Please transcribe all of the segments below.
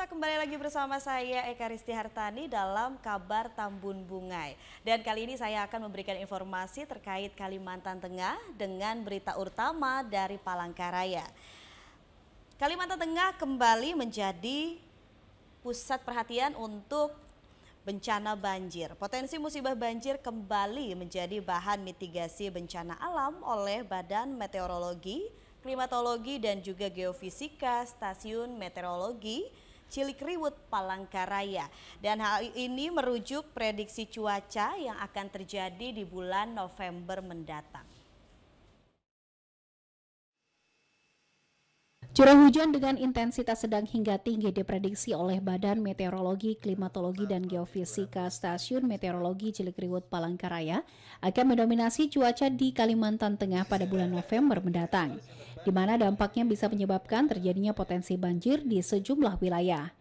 kembali lagi bersama saya Eka Risti Hartani dalam Kabar Tambun Bungai. Dan kali ini saya akan memberikan informasi terkait Kalimantan Tengah dengan berita utama dari Palangkaraya. Kalimantan Tengah kembali menjadi pusat perhatian untuk bencana banjir. Potensi musibah banjir kembali menjadi bahan mitigasi bencana alam oleh Badan Meteorologi, Klimatologi dan juga Geofisika Stasiun Meteorologi Cilikriwut Palangkaraya. Dan hal ini merujuk prediksi cuaca yang akan terjadi di bulan November mendatang. Curah hujan dengan intensitas sedang hingga tinggi diprediksi oleh Badan Meteorologi, Klimatologi, dan Geofisika Stasiun Meteorologi Cilikriwut Palangkaraya akan mendominasi cuaca di Kalimantan Tengah pada bulan November mendatang, di mana dampaknya bisa menyebabkan terjadinya potensi banjir di sejumlah wilayah.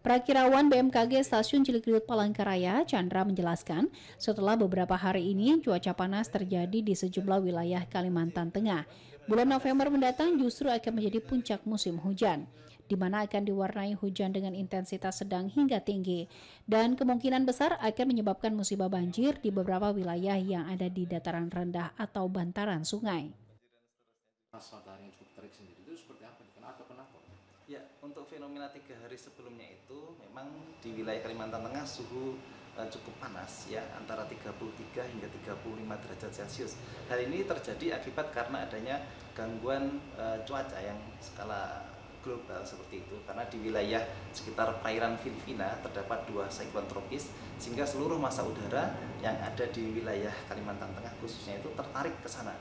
Prakirawan BMKG Stasiun Cilikriwut Palangkaraya, Chandra menjelaskan, setelah beberapa hari ini cuaca panas terjadi di sejumlah wilayah Kalimantan Tengah. Bulan November mendatang justru akan menjadi puncak musim hujan, di mana akan diwarnai hujan dengan intensitas sedang hingga tinggi, dan kemungkinan besar akan menyebabkan musibah banjir di beberapa wilayah yang ada di dataran rendah atau bantaran sungai. Matahari yang cukup terik sendiri itu seperti apa? Kenapa? Ya, untuk fenomena 3 hari sebelumnya itu memang di wilayah Kalimantan Tengah suhu cukup panas ya, antara 33 hingga 35 derajat Celcius. Hal ini terjadi akibat karena adanya gangguan cuaca yang skala global seperti itu, karena di wilayah sekitar perairan Filipina terdapat 2 siklon tropis, sehingga seluruh massa udara yang ada di wilayah Kalimantan Tengah khususnya itu tertarik ke sana.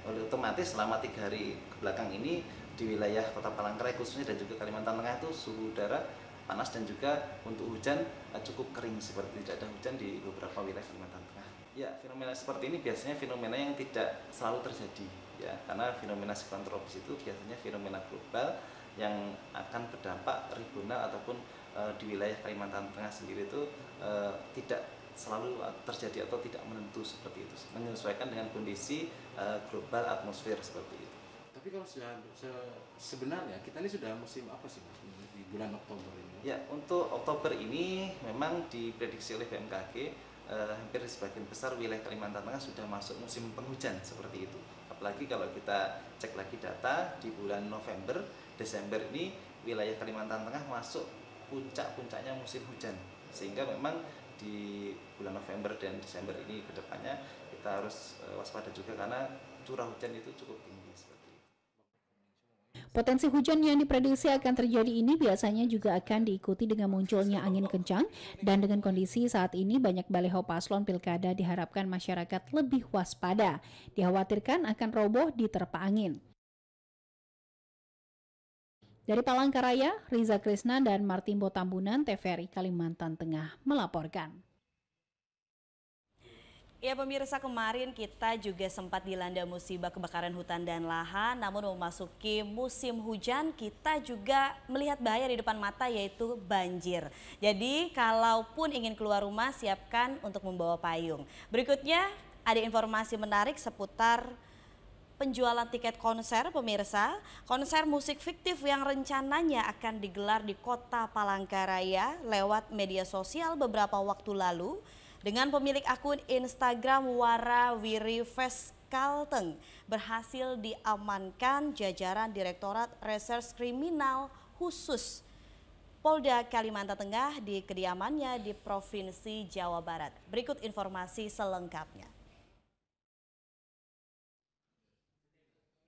Oleh otomatis selama 3 hari kebelakang ini di wilayah Kota Palangkaraya khususnya dan juga Kalimantan Tengah itu suhu udara panas dan juga untuk hujan cukup kering, seperti tidak ada hujan di beberapa wilayah Kalimantan Tengah. Ya, fenomena seperti ini biasanya fenomena yang tidak selalu terjadi ya, karena fenomena siklon tropis itu biasanya fenomena global yang akan berdampak regional ataupun di wilayah Kalimantan Tengah sendiri itu tidak selalu terjadi atau tidak menentu seperti itu, menyesuaikan dengan kondisi global atmosfer seperti itu. Tapi kalau sebenarnya kita ini sudah musim apa sih di bulan Oktober ini? Ya, untuk Oktober ini memang diprediksi oleh BMKG hampir sebagian besar wilayah Kalimantan Tengah sudah masuk musim penghujan seperti itu. Apalagi kalau kita cek lagi data di bulan November, Desember ini wilayah Kalimantan Tengah masuk puncak-puncaknya musim hujan, sehingga memang di bulan November dan Desember ini ke depannya kita harus waspada juga karena curah hujan itu cukup tinggi seperti itu. Potensi hujan yang diprediksi akan terjadi ini biasanya juga akan diikuti dengan munculnya angin kencang, dan dengan kondisi saat ini banyak baliho paslon pilkada diharapkan masyarakat lebih waspada, dikhawatirkan akan roboh diterpa angin. Dari Palangkaraya, Riza Krisna dan Martimbo Tambunan, TVRI Kalimantan Tengah melaporkan. Ya pemirsa, kemarin kita juga sempat dilanda musibah kebakaran hutan dan lahan, namun memasuki musim hujan kita juga melihat bahaya di depan mata, yaitu banjir. Jadi kalaupun ingin keluar rumah siapkan untuk membawa payung. Berikutnya ada informasi menarik seputar penjualan tiket konser pemirsa. Konser musik fiktif yang rencananya akan digelar di Kota Palangkaraya lewat media sosial beberapa waktu lalu, dengan pemilik akun Instagram Warawiri Fest Kalteng berhasil diamankan jajaran Direktorat Reserse Kriminal Khusus Polda Kalimantan Tengah di kediamannya di Provinsi Jawa Barat. Berikut informasi selengkapnya.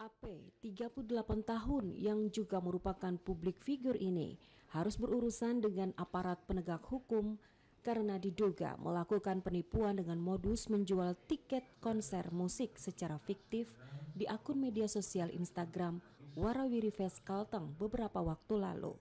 AP, 38 tahun yang juga merupakan publik figur ini harus berurusan dengan aparat penegak hukum karena diduga melakukan penipuan dengan modus menjual tiket konser musik secara fiktif di akun media sosial Instagram Warawiri Fest Kalteng beberapa waktu lalu.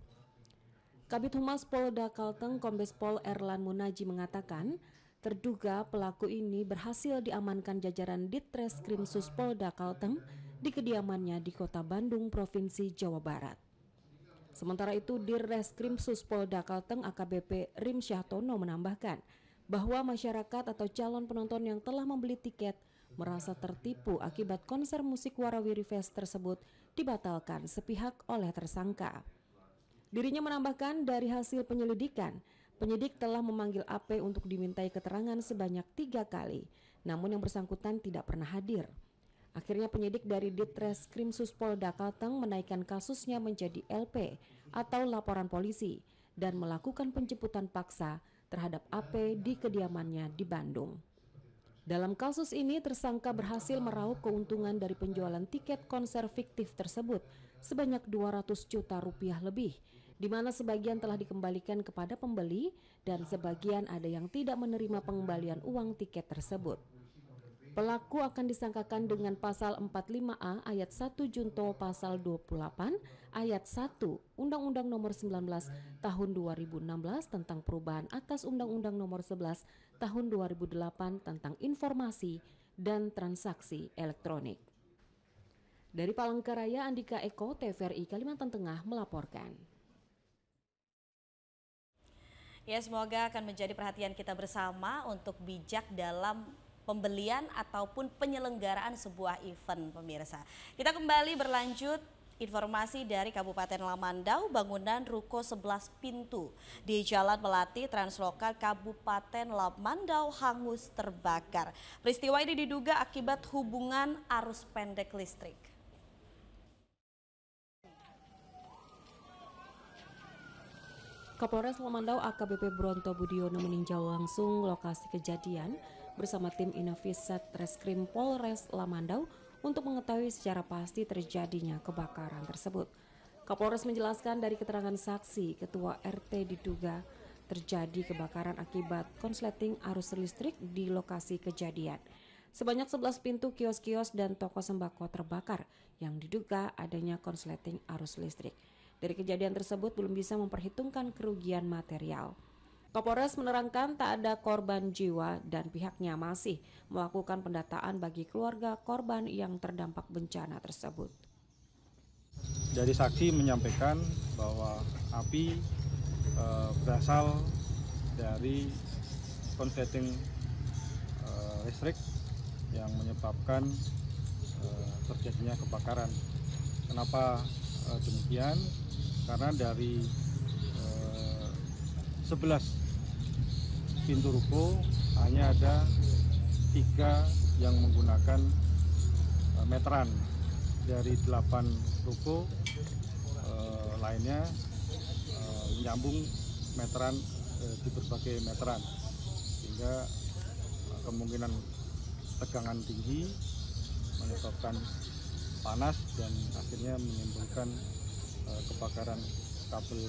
Kabid Humas Polda Kalteng Kombes Pol Erlan Munaji mengatakan, terduga pelaku ini berhasil diamankan jajaran Ditreskrimsus Polda Kalteng di kediamannya di Kota Bandung, Provinsi Jawa Barat. Sementara itu, Dirreskrimsus Polda Kalteng AKBP Rim Syahtono menambahkan bahwa masyarakat atau calon penonton yang telah membeli tiket merasa tertipu akibat konser musik Warawiri Fest tersebut dibatalkan sepihak oleh tersangka. Dirinya menambahkan dari hasil penyelidikan, penyidik telah memanggil AP untuk dimintai keterangan sebanyak 3 kali, namun yang bersangkutan tidak pernah hadir. Akhirnya penyidik dari Ditreskrim Suspolda Kalteng menaikkan kasusnya menjadi LP atau laporan polisi dan melakukan penjemputan paksa terhadap AP di kediamannya di Bandung. Dalam kasus ini, tersangka berhasil meraup keuntungan dari penjualan tiket konser fiktif tersebut sebanyak 200 juta rupiah lebih, di mana sebagian telah dikembalikan kepada pembeli dan sebagian ada yang tidak menerima pengembalian uang tiket tersebut. Pelaku akan disangkakan dengan pasal 45A ayat 1 junto pasal 28 ayat 1 Undang-Undang Nomor 19 Tahun 2016 tentang perubahan atas Undang-Undang Nomor 11 Tahun 2008 tentang informasi dan transaksi elektronik. Dari Palangkaraya, Andika Eko, TVRI Kalimantan Tengah melaporkan. Ya, semoga akan menjadi perhatian kita bersama untuk bijak dalam pembelian ataupun penyelenggaraan sebuah event, pemirsa. Kita kembali berlanjut. Informasi dari Kabupaten Lamandau, bangunan ruko 11 pintu di Jalan Melati Translokal Kabupaten Lamandau hangus terbakar. Peristiwa ini diduga akibat hubungan arus pendek listrik. Kapolres Lamandau AKBP Bronto Budiono meninjau langsung lokasi kejadian bersama tim Inafis Satreskrim Polres Lamandau untuk mengetahui secara pasti terjadinya kebakaran tersebut. Kapolres menjelaskan dari keterangan saksi, ketua RT diduga terjadi kebakaran akibat konsleting arus listrik di lokasi kejadian. Sebanyak 11 pintu kios-kios dan toko sembako terbakar yang diduga adanya konsleting arus listrik. Dari kejadian tersebut belum bisa memperhitungkan kerugian material. Kapolres menerangkan tak ada korban jiwa dan pihaknya masih melakukan pendataan bagi keluarga korban yang terdampak bencana tersebut. Dari saksi menyampaikan bahwa api berasal dari konsleting listrik yang menyebabkan terjadinya kebakaran. Kenapa demikian? Karena dari 11 pintu ruko hanya ada 3 yang menggunakan meteran. Dari 8 ruko lainnya menyambung meteran di berbagai meteran, sehingga kemungkinan tegangan tinggi menyebabkan panas dan akhirnya menimbulkan kebakaran kabel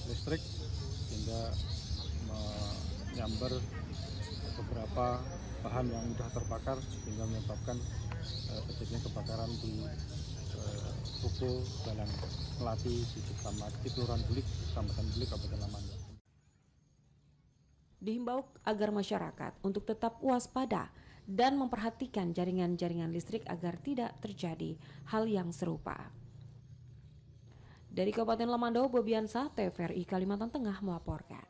listrik sehingga menyambar beberapa bahan yang mudah terbakar sehingga menyebabkan terjadinya kebakaran di ruko Jalan Melati di Kelurahan Bulik, Kecamatan Bulik, Kabupaten Lamandau. Dihimbau agar masyarakat untuk tetap waspada dan memperhatikan jaringan-jaringan listrik agar tidak terjadi hal yang serupa. Dari Kabupaten Lamandau, Bobiansa, TVRI Kalimantan Tengah melaporkan.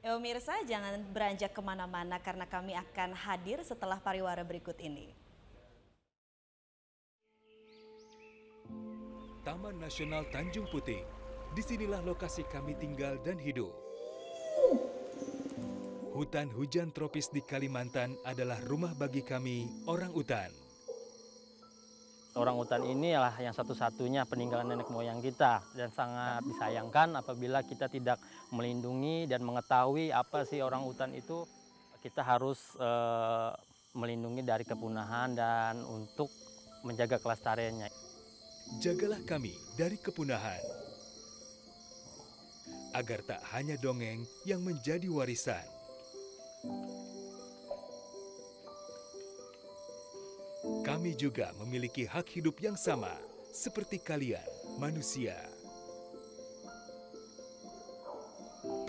Pemirsa, jangan beranjak kemana-mana karena kami akan hadir setelah pariwara berikut ini. Taman Nasional Tanjung Puting, disinilah lokasi kami tinggal dan hidup. Hutan hujan tropis di Kalimantan adalah rumah bagi kami, orang utan. Orang utan ini adalah yang satu-satunya peninggalan nenek moyang kita dan sangat disayangkan apabila kita tidak melindungi dan mengetahui apa sih orang utan itu. Kita harus melindungi dari kepunahan dan untuk menjaga kelestariannya. Jagalah kami dari kepunahan, agar tak hanya dongeng yang menjadi warisan. Kami juga memiliki hak hidup yang sama seperti kalian, manusia.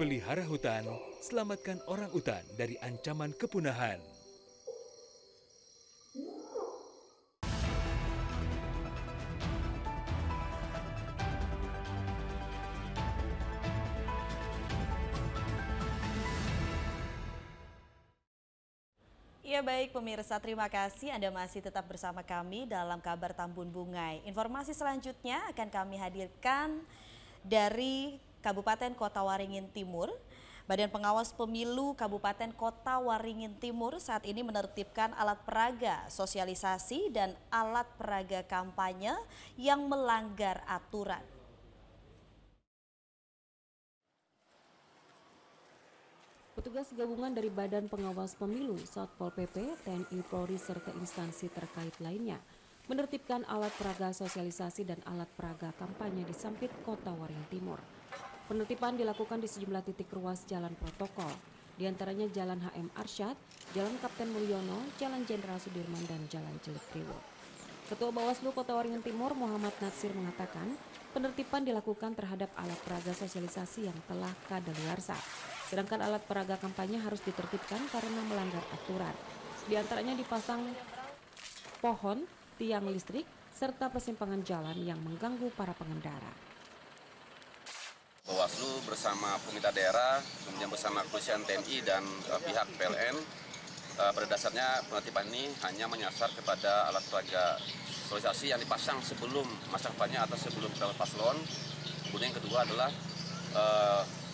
Pelihara hutan, selamatkan orang utan dari ancaman kepunahan. Ya baik pemirsa, terima kasih Anda masih tetap bersama kami dalam Kabar Tambun Bungai. Informasi selanjutnya akan kami hadirkan dari Kabupaten Kota Waringin Timur. Badan Pengawas Pemilu Kabupaten Kota Waringin Timur saat ini menertibkan alat peraga sosialisasi dan alat peraga kampanye yang melanggar aturan. Petugas gabungan dari Badan Pengawas Pemilu, Satpol PP, TNI Polri, serta instansi terkait lainnya menertibkan alat peraga sosialisasi dan alat peraga kampanye di Sampit, Kota Waringin Timur. Penertiban dilakukan di sejumlah titik ruas jalan protokol, diantaranya Jalan HM Arsyad, Jalan Kapten Mulyono, Jalan Jenderal Sudirman, dan Jalan Cilikriwut. Ketua Bawaslu Kota Waringin Timur, Muhammad Natsir, mengatakan penertiban dilakukan terhadap alat peraga sosialisasi yang telah kadaluarsa. Sedangkan alat peraga kampanye harus ditertibkan karena melanggar aturan. Di antaranya dipasang pohon, tiang listrik, serta persimpangan jalan yang mengganggu para pengendara. Bawaslu bersama pemerintah daerah, kemudian bersama kepolisian TNI dan pihak PLN, pada dasarnya penertiban ini hanya menyasar kepada alat peraga sosialisasi yang dipasang sebelum masa kampanye atau sebelum paslon. Kemudian yang kedua adalah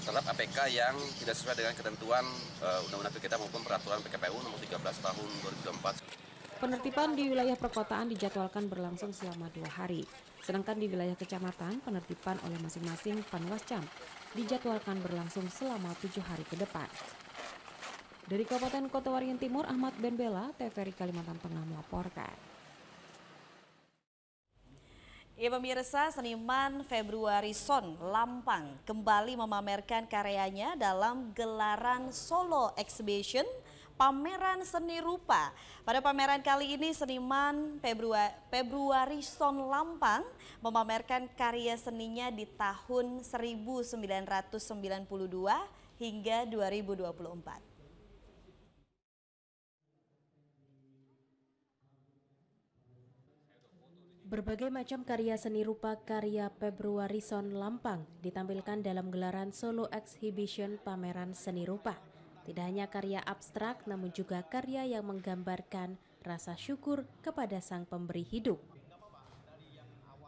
terhadap APK yang tidak sesuai dengan ketentuan Undang-Undang PKT maupun Peraturan PKPU nomor 13 tahun 2024. Penertiban di wilayah perkotaan dijadwalkan berlangsung selama 2 hari. Sedangkan di wilayah kecamatan, penertiban oleh masing-masing Panwascam dijadwalkan berlangsung selama 7 hari ke depan. Dari Kabupaten Kota Waringin Timur, Ahmad Benbela, TVRI Kalimantan Tengah melaporkan. Ya pemirsa, seniman Februari Son Lampang kembali memamerkan karyanya dalam gelaran Solo Exhibition pameran seni rupa. Pada pameran kali ini seniman Februari Son Lampang memamerkan karya seninya di tahun 1992 hingga 2024. Berbagai macam karya seni rupa karya Februari Son Lampang ditampilkan dalam gelaran Solo Exhibition pameran seni rupa. Tidak hanya karya abstrak namun juga karya yang menggambarkan rasa syukur kepada sang pemberi hidup.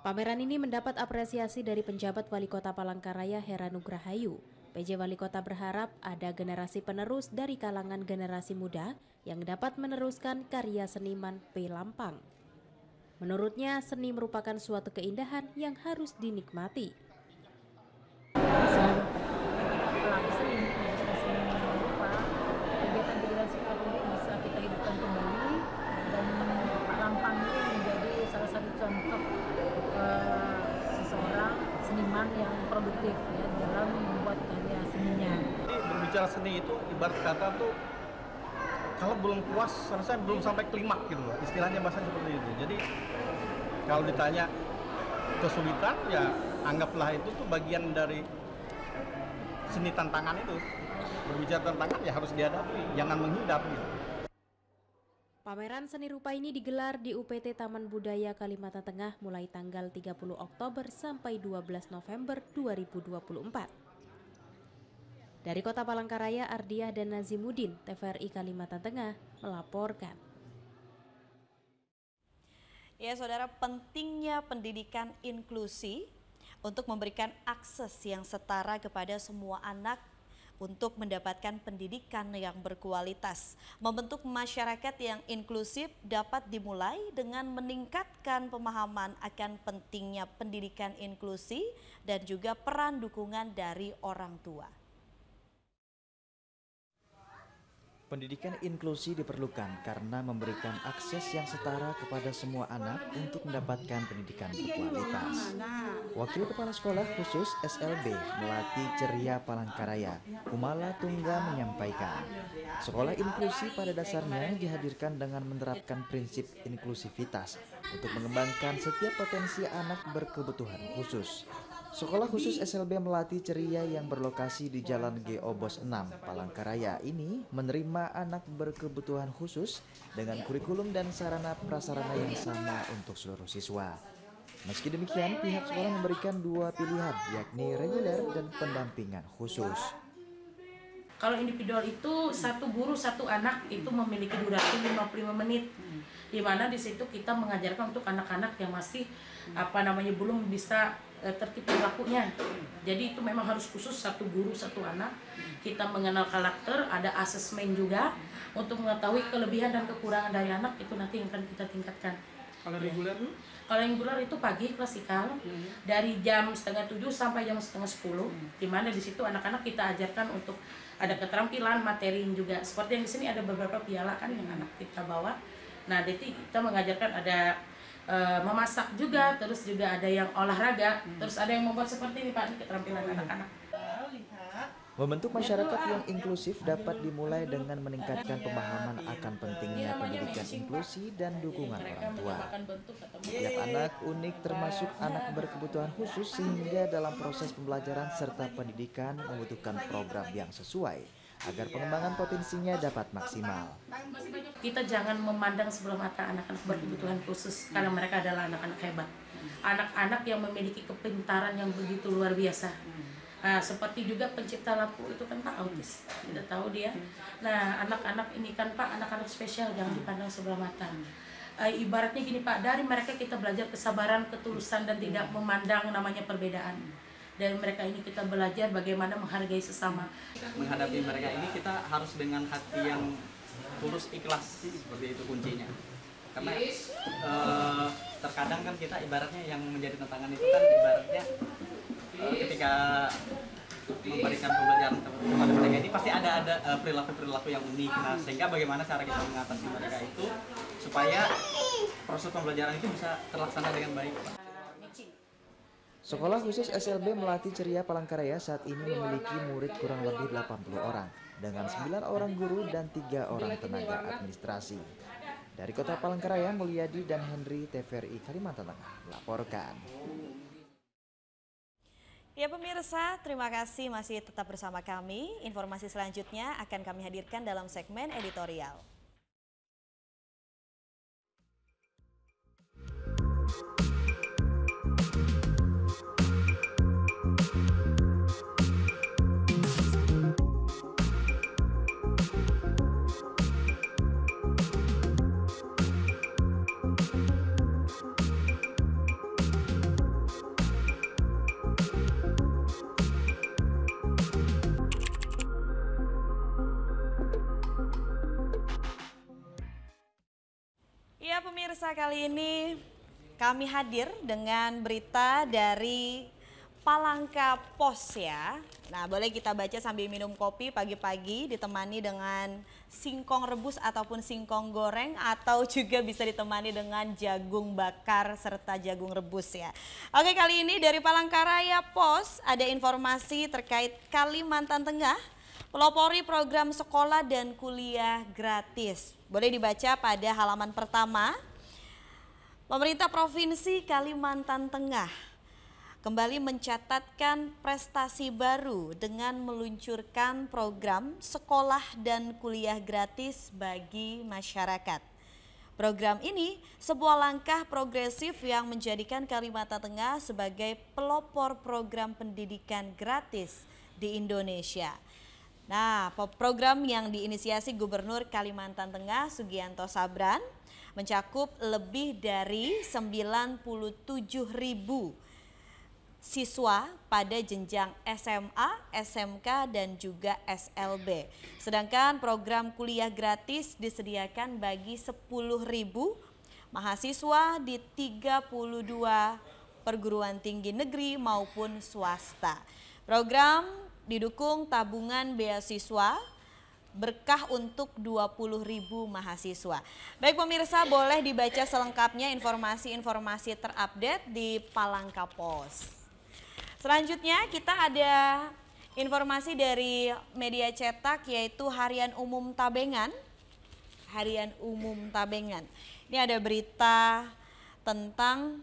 Pameran ini mendapat apresiasi dari penjabat Wali Kota Palangkaraya Hera Nugrahayu. PJ Wali Kota berharap ada generasi penerus dari kalangan generasi muda yang dapat meneruskan karya seniman P. Lampang. Menurutnya, seni merupakan suatu keindahan yang harus dinikmati. Pelaku seni, kegiatan-kegiatan seperti ini bisa kita hidupkan kembali, dan Pak Lampang ini menjadi salah satu contoh seseorang seniman yang produktif ya, dalam membuat karya seninya. Jadi berbicara seni itu ibarat kata tuh kalau belum puas, rasanya belum sampai klimaks gitu loh. Istilahnya bahasa seperti itu. Jadi kalau ditanya kesulitan, ya anggaplah itu tuh bagian dari seni tantangan itu. Berbicara tantangan ya harus dihadapi, jangan menghindar gitu. Pameran seni rupa ini digelar di UPT Taman Budaya Kalimantan Tengah mulai tanggal 30 Oktober sampai 12 November 2024. Dari Kota Palangkaraya, Ardiah dan Nazimuddin, TVRI Kalimantan Tengah melaporkan. Ya saudara, pentingnya pendidikan inklusi untuk memberikan akses yang setara kepada semua anak untuk mendapatkan pendidikan yang berkualitas. Membentuk masyarakat yang inklusif dapat dimulai dengan meningkatkan pemahaman akan pentingnya pendidikan inklusi dan juga peran dukungan dari orang tua. Pendidikan inklusi diperlukan karena memberikan akses yang setara kepada semua anak untuk mendapatkan pendidikan berkualitas. Wakil Kepala Sekolah Khusus SLB Melati Ceria Palangkaraya, Kumala Tungga menyampaikan, sekolah inklusi pada dasarnya dihadirkan dengan menerapkan prinsip inklusivitas untuk mengembangkan setiap potensi anak berkebutuhan khusus. Sekolah khusus SLB Melati Ceria yang berlokasi di Jalan GO Bos 6, Palangkaraya ini menerima anak berkebutuhan khusus dengan kurikulum dan sarana prasarana yang sama untuk seluruh siswa. Meski demikian, pihak sekolah memberikan 2 pilihan, yakni reguler dan pendampingan khusus. Kalau individual itu satu guru satu anak itu memiliki durasi 55 menit. Di mana di situ kita mengajarkan untuk anak-anak yang masih belum bisa tertib perilakunya. Jadi itu memang harus khusus satu guru satu anak. Kita mengenal karakter, ada asesmen juga untuk mengetahui kelebihan dan kekurangan dari anak, itu nanti yang akan kita tingkatkan. Kalau reguler? Kalau yang reguler itu pagi klasikal dari jam 6:30 sampai jam 9:30, di mana di situ anak-anak kita ajarkan untuk ada keterampilan, materi juga. Seperti yang di sini ada beberapa piala kan yang anak kita bawa. Nah, jadi kita mengajarkan ada memasak juga, terus juga ada yang olahraga, terus ada yang membuat seperti ini Pak, keterampilan anak-anak. Membentuk masyarakat yang inklusif dapat dimulai dengan meningkatkan pemahaman akan pentingnya pendidikan inklusi dan dukungan orang tua. Setiap anak unik termasuk anak berkebutuhan khusus sehingga dalam proses pembelajaran serta pendidikan membutuhkan program yang sesuai agar pengembangan potensinya dapat maksimal. Kita jangan memandang sebelah mata anak-anak berkebutuhan khusus karena mereka adalah anak-anak hebat. Anak-anak yang memiliki kepintaran yang begitu luar biasa. Nah, seperti juga pencipta lampu itu kan Pak autis, kita tahu dia. Nah, anak-anak ini kan Pak anak-anak spesial, jangan dipandang sebelah mata. Ibaratnya gini Pak, dari mereka kita belajar kesabaran, ketulusan dan tidak memandang namanya perbedaan. Dari mereka ini kita belajar bagaimana menghargai sesama. Menghadapi mereka ini kita harus dengan hati yang tulus, ikhlas, seperti itu kuncinya. Karena terkadang kan kita ibaratnya yang menjadi tantangan itu kan ibaratnya ketika memberikan pembelajaran kepada mereka ini pasti ada perilaku-perilaku yang unik. Nah, sehingga bagaimana cara kita mengatasi mereka itu supaya proses pembelajaran itu bisa terlaksana dengan baik, Pak. Sekolah khusus SLB Melati Ceria Palangkaraya saat ini memiliki murid kurang lebih 80 orang dengan 9 orang guru dan 3 orang tenaga administrasi. Dari Kota Palangkaraya, Mulyadi dan Henry, TVRI Kalimantan Tengah melaporkan. Ya pemirsa, terima kasih masih tetap bersama kami. Informasi selanjutnya akan kami hadirkan dalam segmen editorial. Ya pemirsa, kali ini kami hadir dengan berita dari Palangka Pos ya. Nah, boleh kita baca sambil minum kopi pagi-pagi ditemani dengan singkong rebus ataupun singkong goreng atau juga bisa ditemani dengan jagung bakar serta jagung rebus ya. Oke, kali ini dari Palangkaraya Pos ada informasi terkait Kalimantan Tengah pelopori program sekolah dan kuliah gratis. Boleh dibaca pada halaman pertama. Pemerintah Provinsi Kalimantan Tengah kembali mencatatkan prestasi baru dengan meluncurkan program sekolah dan kuliah gratis bagi masyarakat. Program ini sebuah langkah progresif yang menjadikan Kalimantan Tengah sebagai pelopor program pendidikan gratis di Indonesia. Nah, program yang diinisiasi Gubernur Kalimantan Tengah Sugianto Sabran mencakup lebih dari 97.000 siswa pada jenjang SMA, SMK, dan juga SLB. Sedangkan program kuliah gratis disediakan bagi 10.000 mahasiswa di 32 perguruan tinggi negeri maupun swasta. Program didukung tabungan beasiswa berkah untuk 20.000 mahasiswa. Baik pemirsa, boleh dibaca selengkapnya informasi-informasi terupdate di Palangka Pos. Selanjutnya kita ada informasi dari media cetak yaitu Harian Umum Tabengan. Harian Umum Tabengan. Ini ada berita tentang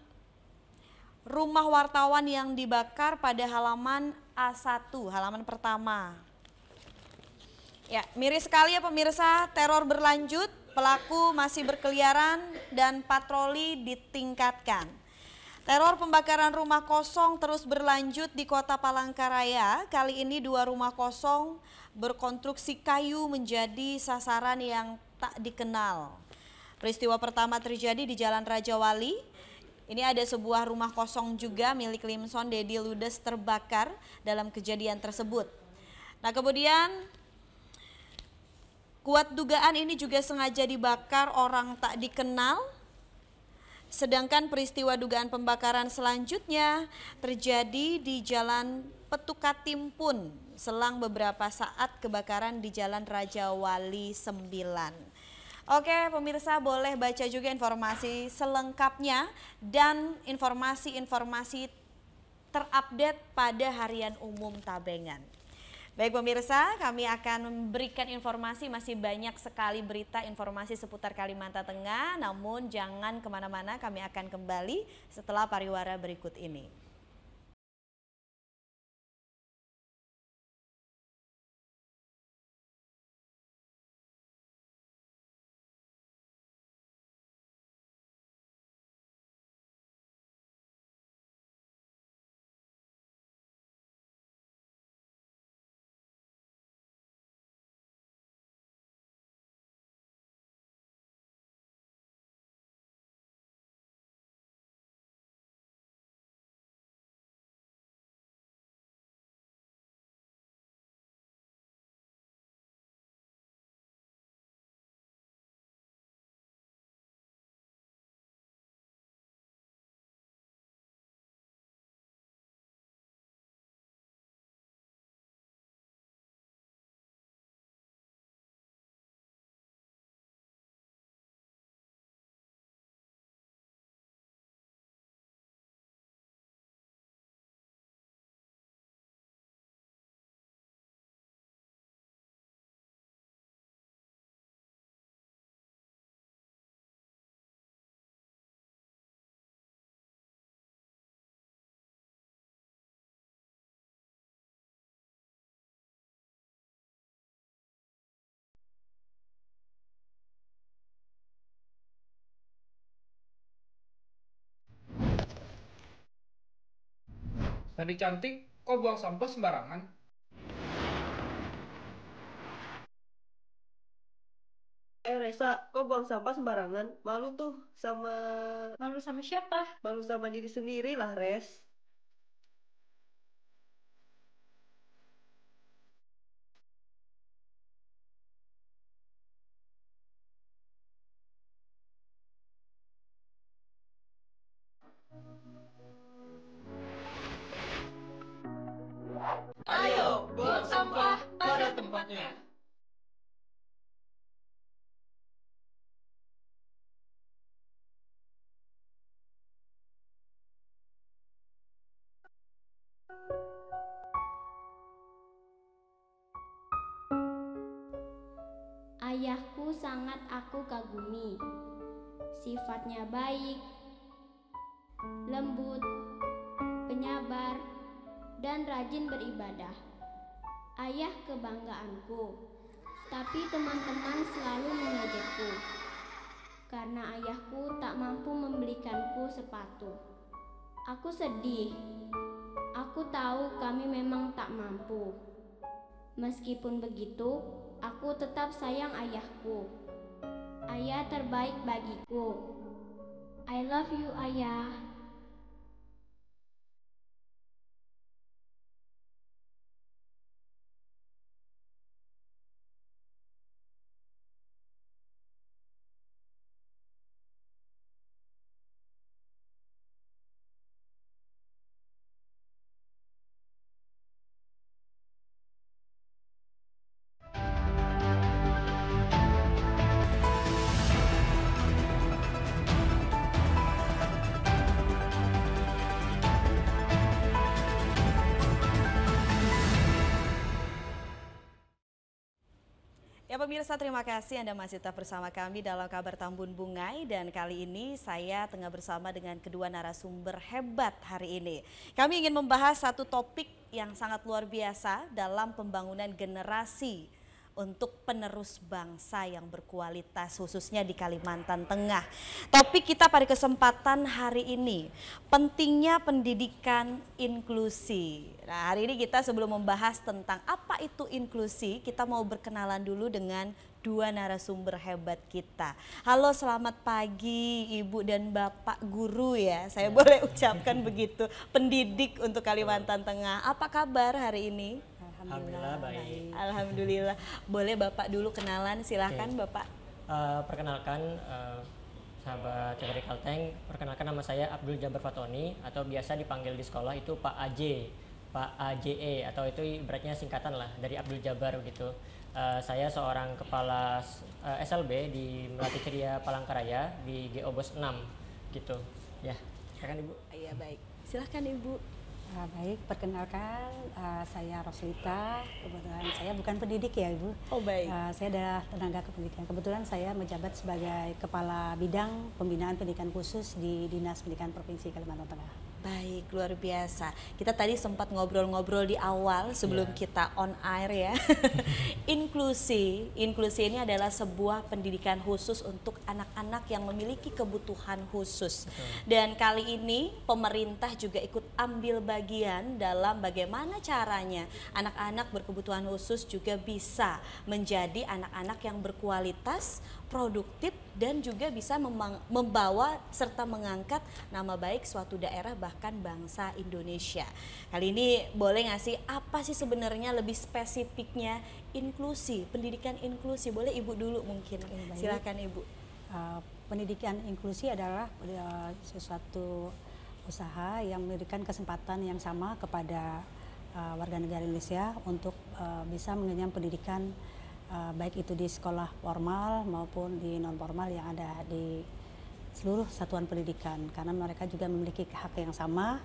rumah wartawan yang dibakar pada halaman A1, halaman pertama. Ya, miris sekali ya pemirsa, teror berlanjut, pelaku masih berkeliaran dan patroli ditingkatkan. Teror pembakaran rumah kosong terus berlanjut di Kota Palangkaraya. Kali ini 2 rumah kosong berkonstruksi kayu menjadi sasaran yang tak dikenal. Peristiwa pertama terjadi di Jalan Raja Wali. Ini ada sebuah rumah kosong juga milik Limson Dedi Ludes terbakar dalam kejadian tersebut. Nah, kemudian kuat dugaan ini juga sengaja dibakar orang tak dikenal. Sedangkan peristiwa dugaan pembakaran selanjutnya terjadi di Jalan Petukatimpun selang beberapa saat kebakaran di Jalan Raja Wali 9. Oke pemirsa, boleh baca juga informasi selengkapnya dan informasi-informasi terupdate pada Harian Umum Tabengan. Baik pemirsa, kami akan memberikan informasi, masih banyak sekali berita informasi seputar Kalimantan Tengah, namun jangan kemana-mana, kami akan kembali setelah pariwara berikut ini. Tadi cantik, kok buang sampah sembarangan? Resa, kok buang sampah sembarangan? Malu tuh sama... Malu sama siapa? Malu sama diri sendiri lah, Res. Ayo, buang sampah pada tempatnya. Ayahku sangat aku kagumi. Sifatnya baik, lembut, penyabar, dan rajin beribadah. Ayah kebanggaanku, tapi teman-teman selalu mengejekku karena ayahku tak mampu membelikanku sepatu. Aku sedih. Aku tahu kami memang tak mampu. Meskipun begitu, aku tetap sayang ayahku. Ayah terbaik bagiku. I love you, Ayah. Ya pemirsa, terima kasih Anda masih tetap bersama kami dalam Kabar Tambun Bungai, dan kali ini saya tengah bersama dengan kedua narasumber hebat hari ini. Kami ingin membahas satu topik yang sangat luar biasa dalam pembangunan generasi untuk penerus bangsa yang berkualitas khususnya di Kalimantan Tengah. Topik kita pada kesempatan hari ini, pentingnya pendidikan inklusi. Nah, hari ini kita sebelum membahas tentang apa itu inklusi, kita mau berkenalan dulu dengan dua narasumber hebat kita. Halo, selamat pagi Ibu dan Bapak guru ya, saya boleh ucapkan begitu, pendidik untuk Kalimantan Tengah. Apa kabar hari ini? Alhamdulillah baik. Alhamdulillah. Boleh Bapak dulu kenalan, silahkan Bapak. Perkenalkan sahabat dari Kalteng, perkenalkan nama saya Abdul Jabar Fatoni atau biasa dipanggil di sekolah itu Pak AJ, Pak AJE atau itu ibaratnya singkatan lah dari Abdul Jabar gitu. Saya seorang kepala SLB di Melati Ceria Palangkaraya di GO Bos 6 gitu. Ya, silakan Ibu. Iya baik, silahkan Ibu. Baik, perkenalkan saya Roslita. Kebetulan saya bukan pendidik ya Ibu. Oh baik. Saya adalah tenaga kependidikan. Kebetulan saya menjabat sebagai Kepala Bidang Pembinaan Pendidikan Khusus di Dinas Pendidikan Provinsi Kalimantan Tengah. Baik, luar biasa. Kita tadi sempat ngobrol-ngobrol di awal sebelum kita on air ya. Inklusi ini adalah sebuah pendidikan khusus untuk anak-anak yang memiliki kebutuhan khusus. Dan kali ini pemerintah juga ikut ambil bagian dalam bagaimana caranya anak-anak berkebutuhan khusus juga bisa menjadi anak-anak yang berkualitas, produktif, dan juga bisa membawa serta mengangkat nama baik suatu daerah bahkan bangsa Indonesia. Kali ini boleh nggak sih apa sih sebenarnya lebih spesifiknya inklusi, pendidikan inklusi? Boleh Ibu dulu mungkin, silakan Ibu. Pendidikan inklusi adalah sesuatu usaha yang memberikan kesempatan yang sama kepada warga negara Indonesia untuk bisa mengenyam pendidikan baik itu di sekolah formal maupun di non formal yang ada di seluruh satuan pendidikan, karena mereka juga memiliki hak yang sama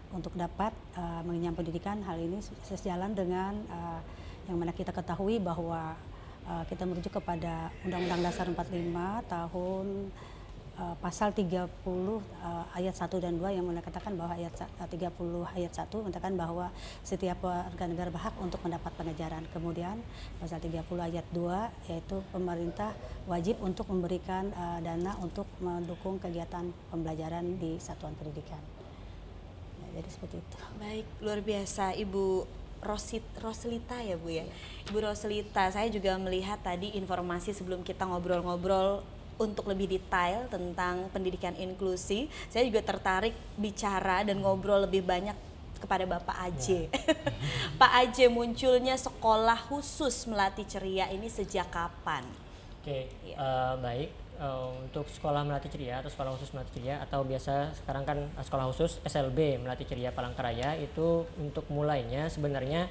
untuk dapat mengenyam pendidikan. Hal ini sejalan dengan yang mana kita ketahui bahwa kita merujuk kepada Undang-Undang Dasar 45 tahun pasal 30 ayat 1 dan 2 yang mengatakan bahwa ayat 30 ayat 1 mengatakan bahwa setiap warga negara berhak untuk mendapat pengajaran. Kemudian pasal 30 ayat 2 yaitu pemerintah wajib untuk memberikan dana untuk mendukung kegiatan pembelajaran di satuan pendidikan. Jadi seperti itu. Baik, luar biasa Ibu Roslita ya Bu ya. Ibu Roslita, saya juga melihat tadi informasi sebelum kita ngobrol-ngobrol untuk lebih detail tentang pendidikan inklusi. Saya juga tertarik bicara dan ngobrol lebih banyak kepada Bapak AJ. Pak AJ, munculnya sekolah khusus Melati Ceria ini sejak kapan? Baik. Untuk sekolah Melati Ceria atau sekolah khusus Melati Ceria atau biasa sekarang kan sekolah khusus SLB Melati Ceria Palangkaraya, itu untuk mulainya sebenarnya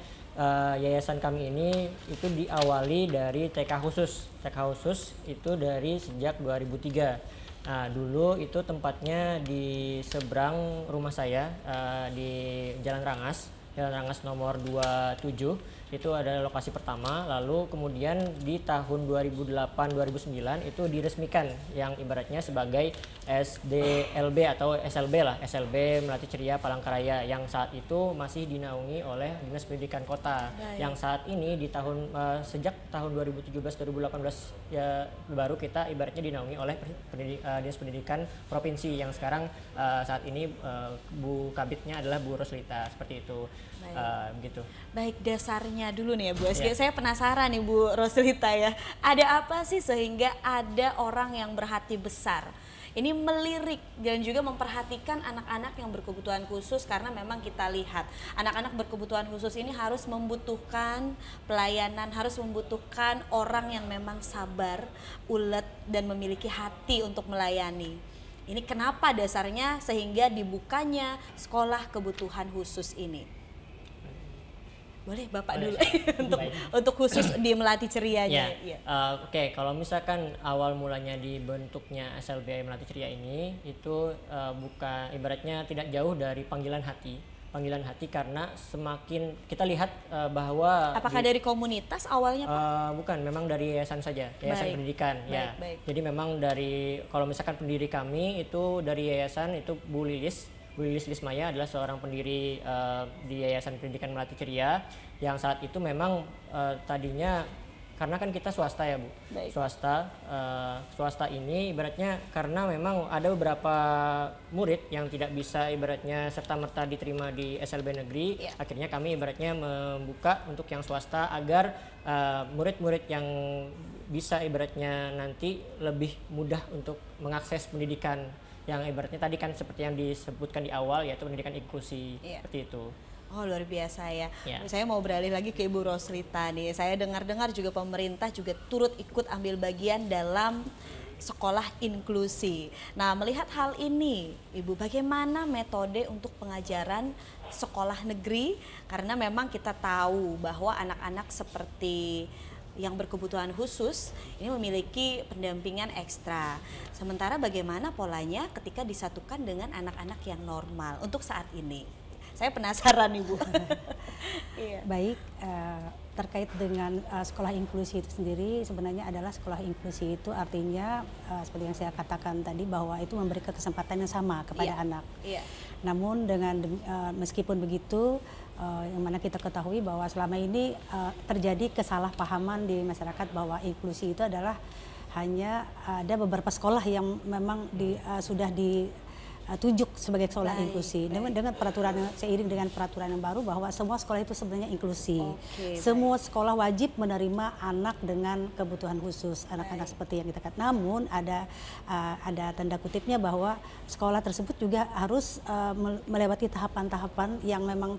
yayasan kami ini itu diawali dari TK khusus. TK khusus itu dari sejak 2003. Nah, dulu itu tempatnya di seberang rumah saya di Jalan Rangas nomor 27. Itu adalah lokasi pertama, lalu kemudian di tahun 2008-2009 itu diresmikan yang ibaratnya sebagai SDLB atau SLB lah, SLB Melati Ceria Palangkaraya yang saat itu masih dinaungi oleh Dinas Pendidikan Kota. Yang saat ini di sejak tahun 2017-2018 ya baru kita ibaratnya dinaungi oleh Dinas Pendidikan Provinsi yang sekarang saat ini Bu Kabitnya adalah Bu Roslita, seperti itu. Begitu. Baik, dasarnya dulu nih ya Bu. Saya penasaran nih Bu Roslita ya. Ada apa sih sehingga ada orang yang berhati besar ini melirik dan juga memperhatikan anak-anak yang berkebutuhan khusus, karena memang kita lihat anak-anak berkebutuhan khusus ini harus membutuhkan pelayanan, harus membutuhkan orang yang memang sabar, ulet, dan memiliki hati untuk melayani. Ini kenapa dasarnya sehingga dibukanya sekolah kebutuhan khusus ini? Boleh Bapak dulu untuk khusus di Melati Cerianya. Oke, kalau misalkan awal mulanya dibentuknya SLB Melati Ceria ini itu bukan ibaratnya tidak jauh dari panggilan hati karena semakin kita lihat bahwa apakah dari komunitas awalnya Pak? Bukan, memang dari yayasan saja, yayasan pendidikan. Jadi memang dari kalau misalkan pendiri kami itu dari yayasan itu Bu Lilis Lismaya adalah seorang pendiri di Yayasan Pendidikan Melati Ceria yang saat itu memang tadinya karena kan kita swasta ya Bu. Baik. Swasta ini ibaratnya karena memang ada beberapa murid yang tidak bisa ibaratnya serta-merta diterima di SLB negeri, akhirnya kami ibaratnya membuka untuk yang swasta agar murid-murid yang bisa ibaratnya nanti lebih mudah untuk mengakses pendidikan yang ibaratnya tadi kan seperti yang disebutkan di awal, yaitu pendidikan inklusi, seperti itu. Oh, luar biasa ya. Ya. Saya mau beralih lagi ke Ibu Roslita nih. Saya dengar-dengar juga pemerintah juga turut ikut ambil bagian dalam sekolah inklusi. Nah, melihat hal ini, Ibu, bagaimana metode untuk pengajaran sekolah negeri? Karena memang kita tahu bahwa anak-anak seperti yang berkebutuhan khusus ini memiliki pendampingan ekstra. Sementara bagaimana polanya ketika disatukan dengan anak-anak yang normal untuk saat ini? Saya penasaran, Ibu. Baik, terkait dengan sekolah inklusi itu sendiri, sebenarnya adalah sekolah inklusi itu artinya seperti yang saya katakan tadi, bahwa itu memberikan kesempatan yang sama kepada anak. Namun dengan meskipun begitu, yang mana kita ketahui bahwa selama ini terjadi kesalahpahaman di masyarakat bahwa inklusi itu adalah hanya ada beberapa sekolah yang memang sudah ditunjuk sebagai sekolah inklusi. Dengan peraturan, seiring dengan peraturan yang baru bahwa semua sekolah itu sebenarnya inklusi. Semua sekolah wajib menerima anak dengan kebutuhan khusus, anak-anak seperti yang kita katakan. Namun ada tanda kutipnya bahwa sekolah tersebut juga harus melewati tahapan-tahapan yang memang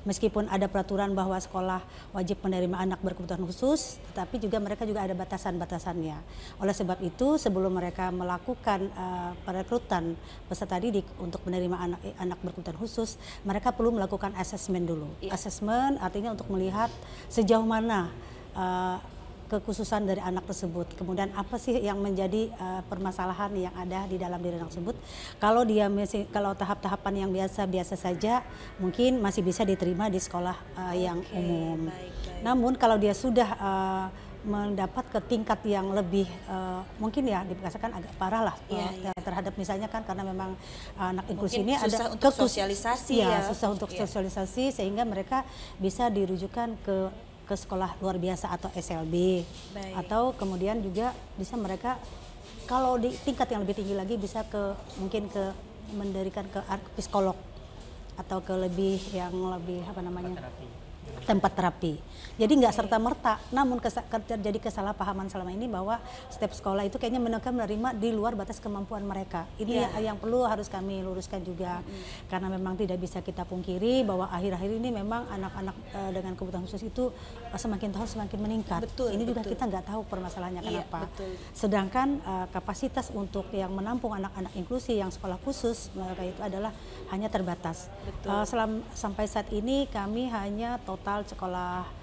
meskipun ada peraturan bahwa sekolah wajib menerima anak berkebutuhan khusus, tetapi juga mereka juga ada batasan-batasannya. Oleh sebab itu, sebelum mereka melakukan perekrutan peserta didik untuk menerima anak berkebutuhan khusus, mereka perlu melakukan asesmen dulu. Asesmen artinya untuk melihat sejauh mana kekhususan dari anak tersebut, kemudian apa sih yang menjadi permasalahan yang ada di dalam diri anak tersebut. Kalau tahap-tahapan yang biasa-biasa saja mungkin masih bisa diterima di sekolah yang umum. Namun kalau dia sudah mendapat ke tingkat yang lebih mungkin ya dirasakan agak parah lah terhadap misalnya kan, karena memang anak inklusi ini ada untuk sosialisasi susah untuk sosialisasi, sehingga mereka bisa dirujukan ke sekolah luar biasa atau SLB. Atau kemudian juga bisa mereka kalau di tingkat yang lebih tinggi lagi bisa mungkin mendirikan ke psikolog atau ke lebih apa namanya tempat terapi. Jadi nggak serta-merta, namun terjadi kesalahpahaman selama ini bahwa setiap sekolah itu kayaknya menerima di luar batas kemampuan mereka. Ini yang perlu harus kami luruskan juga, karena memang tidak bisa kita pungkiri bahwa akhir-akhir ini memang anak-anak dengan kebutuhan khusus itu semakin tahun semakin meningkat. Ini juga kita nggak tahu permasalahannya kenapa. Sedangkan kapasitas untuk yang menampung anak-anak inklusi yang sekolah khusus mereka itu adalah hanya terbatas. Sampai saat ini kami hanya total sekolah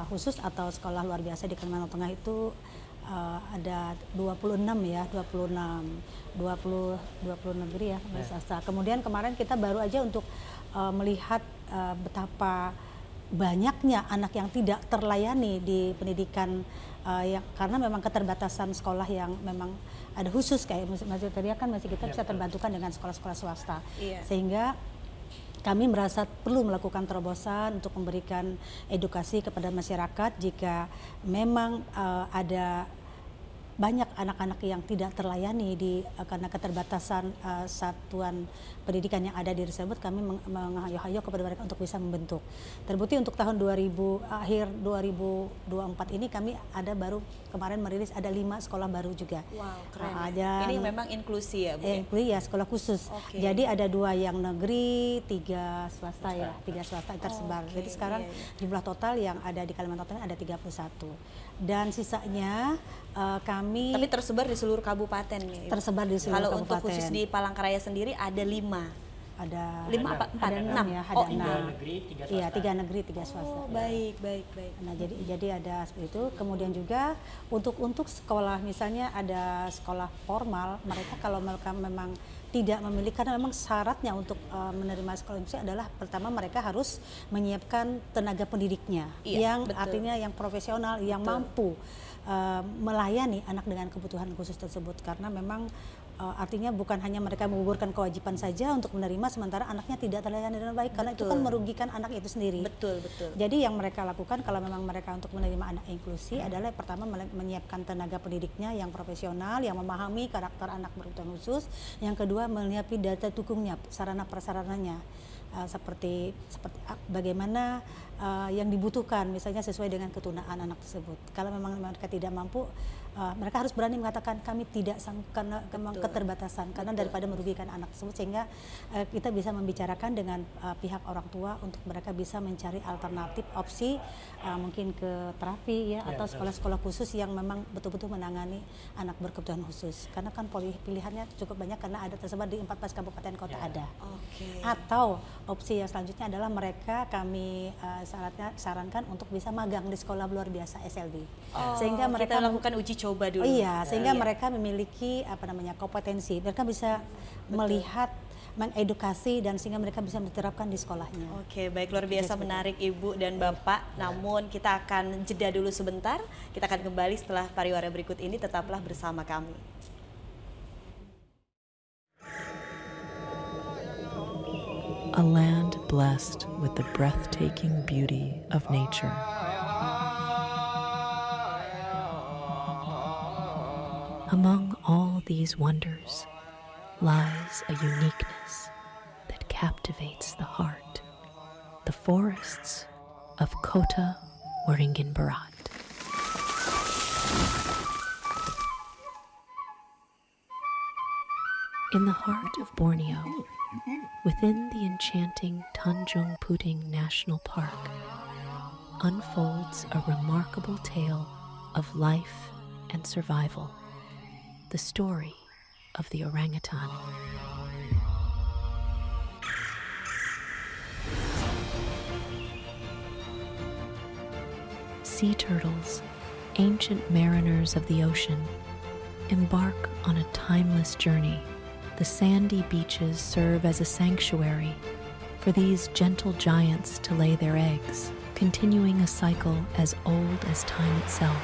khusus atau sekolah luar biasa di Kalimantan Tengah itu ada 26 ya, 20 negeri ya, swasta. Kemudian kemarin kita baru aja untuk melihat betapa banyaknya anak yang tidak terlayani di pendidikan karena memang keterbatasan sekolah yang memang ada khusus kayak Mas Teriak kan masih kita bisa terbantukan dengan sekolah-sekolah swasta. Sehingga kami merasa perlu melakukan terobosan untuk memberikan edukasi kepada masyarakat jika memang ada banyak anak-anak yang tidak terlayani karena keterbatasan satuan pendidikan yang ada di tersebut, kami menghayo-hayo kepada mereka untuk bisa membentuk. Terbukti untuk tahun akhir 2024 ini kami baru kemarin merilis ada 5 sekolah baru juga. Wow, keren. Ini memang inklusi ya, Bu? Inklusi ya, sekolah khusus. Jadi ada 2 yang negeri, 3 swasta ya, 3 swasta tersebar. Jadi sekarang jumlah total yang ada di Kalimantan Tengah ada 31. Dan sisanya kami tapi tersebar di seluruh kabupaten nih. Tersebar di seluruh kabupaten. Kalau untuk khusus di Palangkaraya sendiri ada 5. Ada 5 apa? 4? Ada 6 ya, ada 6. Iya, 3 negeri, 3 swasta. Baik. Nah, jadi ada seperti itu. Kemudian juga untuk sekolah, misalnya ada sekolah formal, mereka kalau mereka memang tidak memiliki, karena memang syaratnya untuk menerima sekolah inklusi adalah pertama mereka harus menyiapkan tenaga pendidiknya yang artinya yang profesional, yang mampu melayani anak dengan kebutuhan khusus tersebut, karena memang artinya bukan hanya mereka menggugurkan kewajiban saja untuk menerima sementara anaknya tidak terlayani dengan baik, karena itu kan merugikan anak itu sendiri. Betul, betul. Jadi yang mereka lakukan kalau memang mereka untuk menerima anak inklusi adalah pertama menyiapkan tenaga pendidiknya yang profesional, yang memahami karakter anak berkebutuhan khusus. Yang kedua, menyiapkan data dukungnya, sarana prasarananya. Seperti bagaimana yang dibutuhkan, misalnya sesuai dengan ketunaan anak tersebut. Kalau memang mereka tidak mampu, mereka harus berani mengatakan kami tidak sanggup karena memang keterbatasan, karena daripada merugikan anak tersebut, sehingga kita bisa membicarakan dengan pihak orang tua untuk mereka bisa mencari alternatif opsi, mungkin ke terapi atau sekolah-sekolah khusus yang memang betul-betul menangani anak berkebutuhan khusus, karena kan pilihannya cukup banyak karena ada tersebar di 14 kabupaten kota ada. Atau opsi yang selanjutnya adalah mereka kami sarankan untuk bisa magang di sekolah luar biasa SLB, sehingga mereka lakukan uji coba dulu. Sehingga mereka memiliki kompetensi, mereka bisa melihat, mengedukasi, dan sehingga mereka bisa diterapkan di sekolahnya. Oke, baik, luar biasa menarik Ibu dan Bapak. Namun kita akan jeda dulu sebentar. Kita akan kembali setelah pariwara berikut ini. Tetaplah bersama kami. A land blessed with the breathtaking beauty of nature. Among all these wonders lies a uniqueness that captivates the heart, the forests of Kota Waringin Barat. In the heart of Borneo, within the enchanting Tanjung Puting National Park, unfolds a remarkable tale of life and survival, the story of the orangutan. Sea turtles, ancient mariners of the ocean, embark on a timeless journey. The sandy beaches serve as a sanctuary for these gentle giants to lay their eggs, continuing a cycle as old as time itself.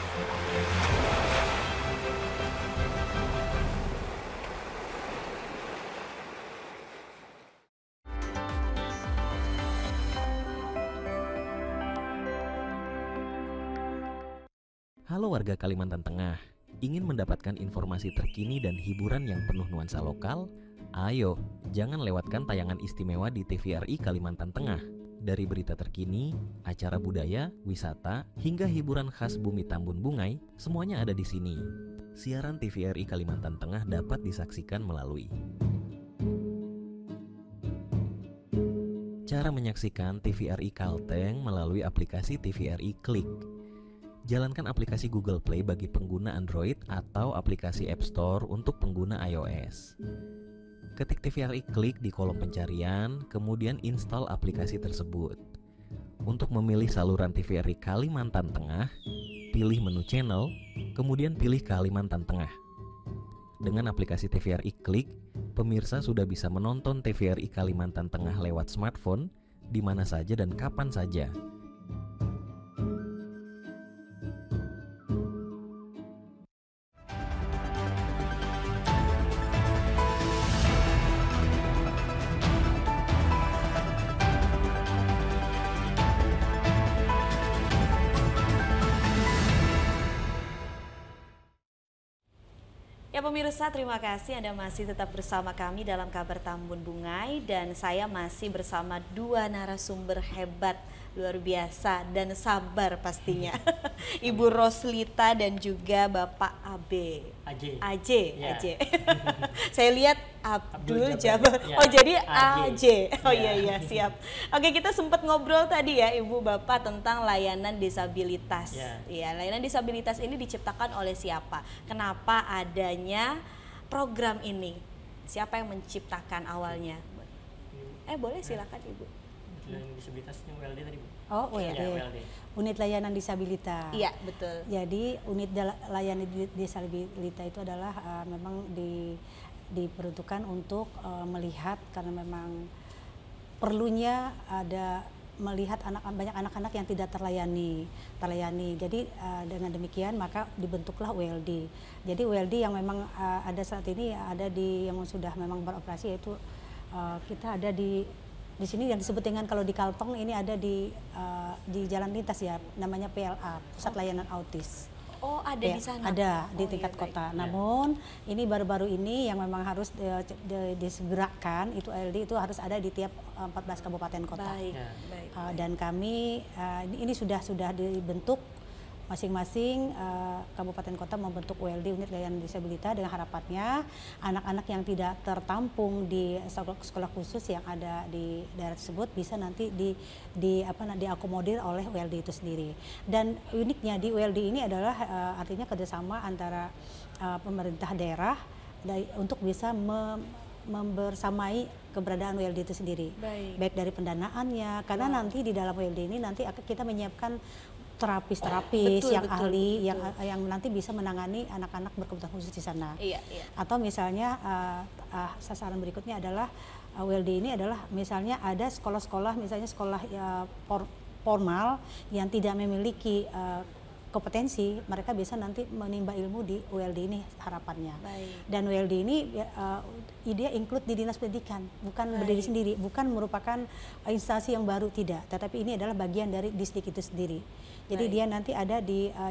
Halo warga Kalimantan Tengah. Ingin mendapatkan informasi terkini dan hiburan yang penuh nuansa lokal? Ayo, jangan lewatkan tayangan istimewa di TVRI Kalimantan Tengah. Dari berita terkini, acara budaya, wisata, hingga hiburan khas Bumi Tambun Bungai, semuanya ada di sini. Siaran TVRI Kalimantan Tengah dapat disaksikan melalui cara menyaksikan TVRI Kalteng melalui aplikasi TVRI Klik. Jalankan aplikasi Google Play bagi pengguna Android atau aplikasi App Store untuk pengguna iOS. Ketik TVRI Klik di kolom pencarian, kemudian install aplikasi tersebut. Untuk memilih saluran TVRI Kalimantan Tengah, pilih menu channel, kemudian pilih Kalimantan Tengah. Dengan aplikasi TVRI Klik, pemirsa sudah bisa menonton TVRI Kalimantan Tengah lewat smartphone, di mana saja dan kapan saja. Ya pemirsa, terima kasih Anda masih tetap bersama kami dalam Kabar Tambun Bungai, dan saya masih bersama dua narasumber hebat, luar biasa dan sabar pastinya. Ibu Roslita dan juga Bapak Aje. Saya lihat Abdul Jabar. Oh jadi Aje. Oh iya siap. Oke, kita sempat ngobrol tadi ya Ibu Bapak tentang layanan disabilitas. Ya, layanan disabilitas ini diciptakan oleh siapa? Kenapa adanya program ini? Siapa yang menciptakan awalnya? Boleh silakan Ibu. Disabilitasnya WLD tadi Bu. Oh WLD. Ya, Unit Layanan Disabilitas. Iya betul. Jadi unit layanan disabilitas itu adalah memang diperuntukkan untuk melihat, karena memang perlunya ada melihat banyak anak-anak yang tidak terlayani. Jadi dengan demikian maka dibentuklah ULD. Jadi ULD yang memang ada saat ini ada yang sudah memang beroperasi, yaitu kita ada di sini yang disebut dengan, kalau di Kalteng ini ada di jalan lintas ya, namanya PLA, Pusat Layanan Autis. Oh, ada di sana? Ada di tingkat kota. Namun ini baru-baru ini yang memang harus disegerakan, itu ULD itu harus ada di tiap 14 kabupaten kota. Baik. Dan kami ini sudah dibentuk, masing-masing kabupaten kota membentuk ULD, unit layanan disabilitas, dengan harapannya anak-anak yang tidak tertampung di sekolah khusus yang ada di daerah tersebut bisa nanti diakomodir oleh ULD itu sendiri. Dan uniknya di ULD ini adalah artinya kerjasama antara pemerintah daerah untuk bisa membersamai keberadaan ULD itu sendiri. Baik dari pendanaannya, karena nanti di dalam ULD ini nanti kita menyiapkan terapis yang ahli, yang nanti bisa menangani anak-anak berkebutuhan khusus di sana. Atau misalnya sasaran berikutnya adalah ULD ini adalah misalnya ada sekolah-sekolah, misalnya sekolah formal yang tidak memiliki kompetensi, mereka bisa nanti menimba ilmu di ULD ini harapannya. Dan ULD ini dia include di Dinas Pendidikan, bukan berdiri sendiri, bukan merupakan instansi yang baru, tidak, tetapi ini adalah bagian dari distrik itu sendiri. Jadi dia nanti ada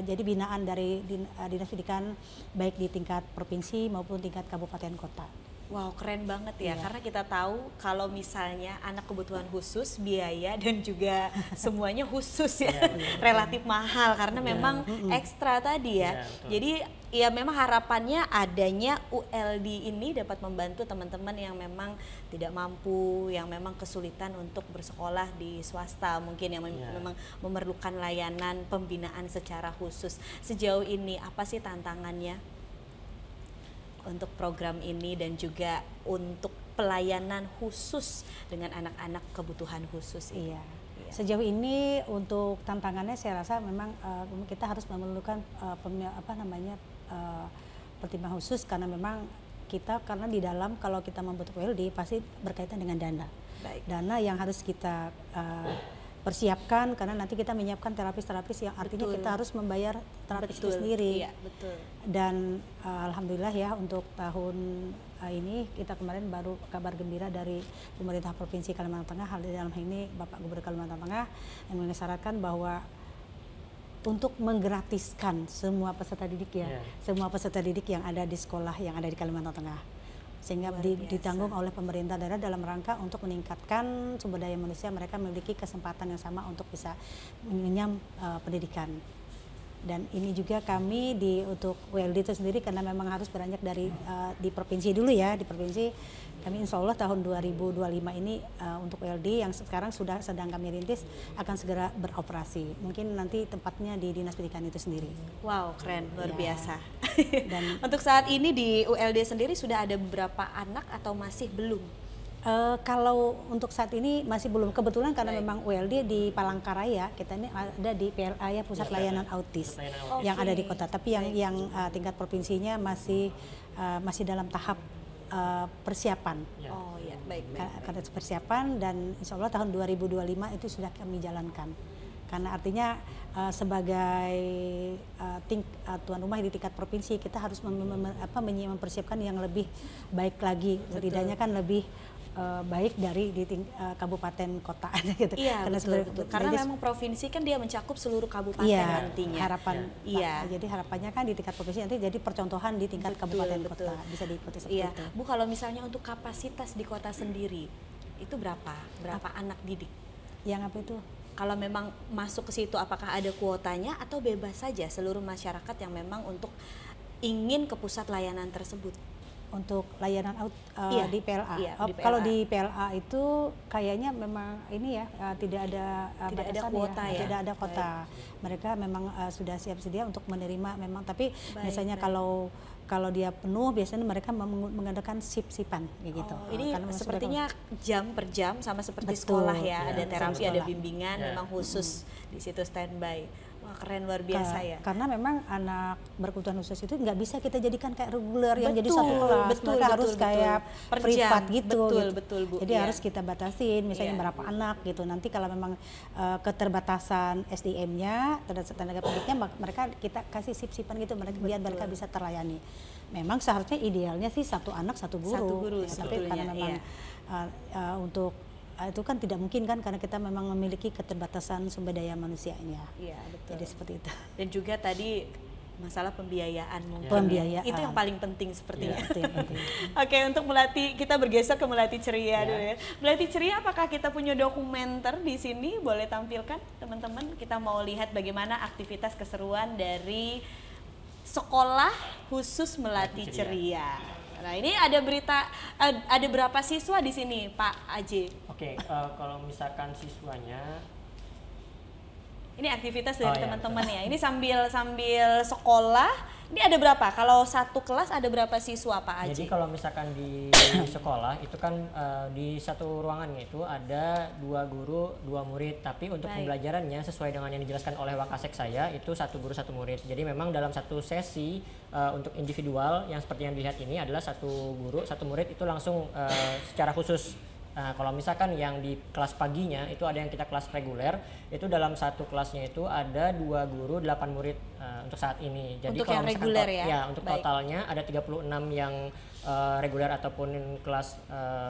jadi binaan dari Dinas Pendidikan baik di tingkat provinsi maupun tingkat kabupaten kota. Wow, keren banget ya, karena kita tahu kalau misalnya anak kebutuhan khusus, biaya dan juga semuanya khusus ya, relatif mahal karena memang ekstra tadi ya. Jadi ya memang harapannya adanya ULD ini dapat membantu teman-teman yang memang tidak mampu, yang memang kesulitan untuk bersekolah di swasta, mungkin yang memang memerlukan layanan pembinaan secara khusus. Sejauh ini apa sih tantangannya untuk program ini dan juga untuk pelayanan khusus dengan anak-anak kebutuhan khusus? Sejauh ini untuk tantangannya saya rasa memang kita harus memerlukan pertimbangan khusus, karena memang karena di dalam kalau kita membentuk ULD pasti berkaitan dengan dana. Dana yang harus kita persiapkan, karena nanti kita menyiapkan terapis-terapis yang artinya kita harus membayar terapis itu sendiri. Dan alhamdulillah ya, untuk tahun ini kita kemarin baru kabar gembira dari pemerintah Provinsi Kalimantan Tengah, hal di dalam hal ini Bapak Gubernur Kalimantan Tengah yang mengisyaratkan bahwa untuk menggratiskan semua peserta didik semua peserta didik yang ada di sekolah yang ada di Kalimantan Tengah, sehingga ditanggung oleh pemerintah daerah dalam rangka untuk meningkatkan sumber daya manusia, mereka memiliki kesempatan yang sama untuk bisa mengenyam pendidikan. Dan ini juga kami untuk ULD itu sendiri, karena memang harus beranjak dari di provinsi dulu ya, di provinsi kami insya Allah tahun 2025 ini untuk ULD yang sekarang sedang kami rintis akan segera beroperasi. Mungkin nanti tempatnya di Dinas Pendidikan itu sendiri. Wow, keren, luar biasa. Dan untuk saat ini di ULD sendiri sudah ada beberapa anak atau masih belum? Kalau untuk saat ini masih belum, kebetulan karena memang ULD di Palangkaraya, kita ini ada di PLA ya, Pusat Layanan Autis yang ada di kota, tapi yang tingkat provinsinya masih dalam tahap persiapan. Karena persiapan, dan insya Allah tahun 2025 itu sudah kami jalankan. Karena artinya sebagai tuan rumah di tingkat provinsi, kita harus mempersiapkan yang lebih baik lagi, setidaknya kan lebih baik dari di kabupaten kota gitu. Karena karena memang provinsi kan dia mencakup seluruh kabupaten nantinya. Jadi harapannya kan di tingkat provinsi nanti jadi percontohan di tingkat kabupaten kota bisa diikuti seperti itu. Bu, kalau misalnya untuk kapasitas di kota sendiri itu berapa anak didik? Yang apa itu? Kalau memang masuk ke situ, apakah ada kuotanya atau bebas saja seluruh masyarakat yang memang untuk ingin ke pusat layanan tersebut? Untuk layanan di PLA. Kalau di PLA itu kayaknya memang ini ya, tidak ada kuota ya. Tidak ada kuota. Mereka memang sudah siap sedia untuk menerima memang, tapi biasanya kalau dia penuh biasanya mereka mengadakan sip-sipan gitu. Ini sepertinya jam per jam sama seperti sekolah ya, ada terapi, ada bimbingan memang khusus di situ standby. Wah, keren, luar biasa ya. Karena memang anak berkebutuhan khusus itu nggak bisa kita jadikan kayak reguler yang jadi Betul, satu kelas. betul, Mereka harus betul. kayak Per privat jam. gitu. Betul, Bu. Jadi Iya. harus kita batasin, misalnya Iya. berapa anak gitu. Nanti kalau memang keterbatasan SDM-nya, tenaga pendidiknya, mereka kita kasih sip-sipan gitu, biar mereka bisa terlayani. Memang seharusnya idealnya sih satu anak satu guru. Satu guru, Ya, tapi karena memang untuk itu kan tidak mungkin kan, karena kita memang memiliki keterbatasan sumber daya manusianya. Iya, betul. Jadi seperti itu. Dan juga tadi masalah pembiayaan mungkin. Pembiayaan. Itu yang paling penting sepertinya. Ya, itu yang penting. Oke, untuk Melati, kita bergeser ke Melati Ceria dulu ya. Melati Ceria, apakah kita punya dokumenter di sini? Boleh tampilkan teman-teman? Kita mau lihat bagaimana aktivitas keseruan dari sekolah khusus Melati Ceria. Nah, ini ada berita, ada berapa siswa di sini, Pak Aji? Oke, kalau misalkan siswanya, ini aktivitas dari iya, teman-teman ya. Ini sambil sekolah. Ini ada berapa? Kalau satu kelas ada berapa siswa, Pak Aji? jadi kalau misalkan di sekolah itu kan di satu ruangannya itu ada 2 guru 2 murid, tapi untuk Baik. pembelajarannya sesuai dengan yang dijelaskan oleh Wakasek saya itu 1 guru 1 murid. Jadi memang dalam satu sesi untuk individual yang seperti yang dilihat ini adalah 1 guru 1 murid itu langsung secara khusus. Nah, kalau misalkan yang di kelas paginya itu ada yang kita kelas reguler, itu dalam satu kelasnya itu ada 2 guru 8 murid untuk saat ini. Jadi Untuk kalau yang misalkan reguler ya? untuk Baik. totalnya ada 36 yang reguler ataupun kelas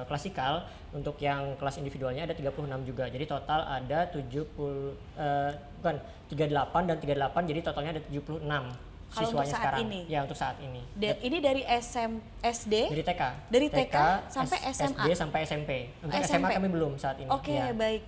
klasikal. Untuk yang kelas individualnya ada 36 juga. Jadi total ada 38 dan 38, jadi totalnya ada 76. Kalau Siswanya untuk saat sekarang. ini? Ya, untuk saat ini. Ini dari SD? Dari TK. Dari TK sampai SMA? SD sampai SMP. Untuk SMA kami belum saat ini. Oke, Ya. baik.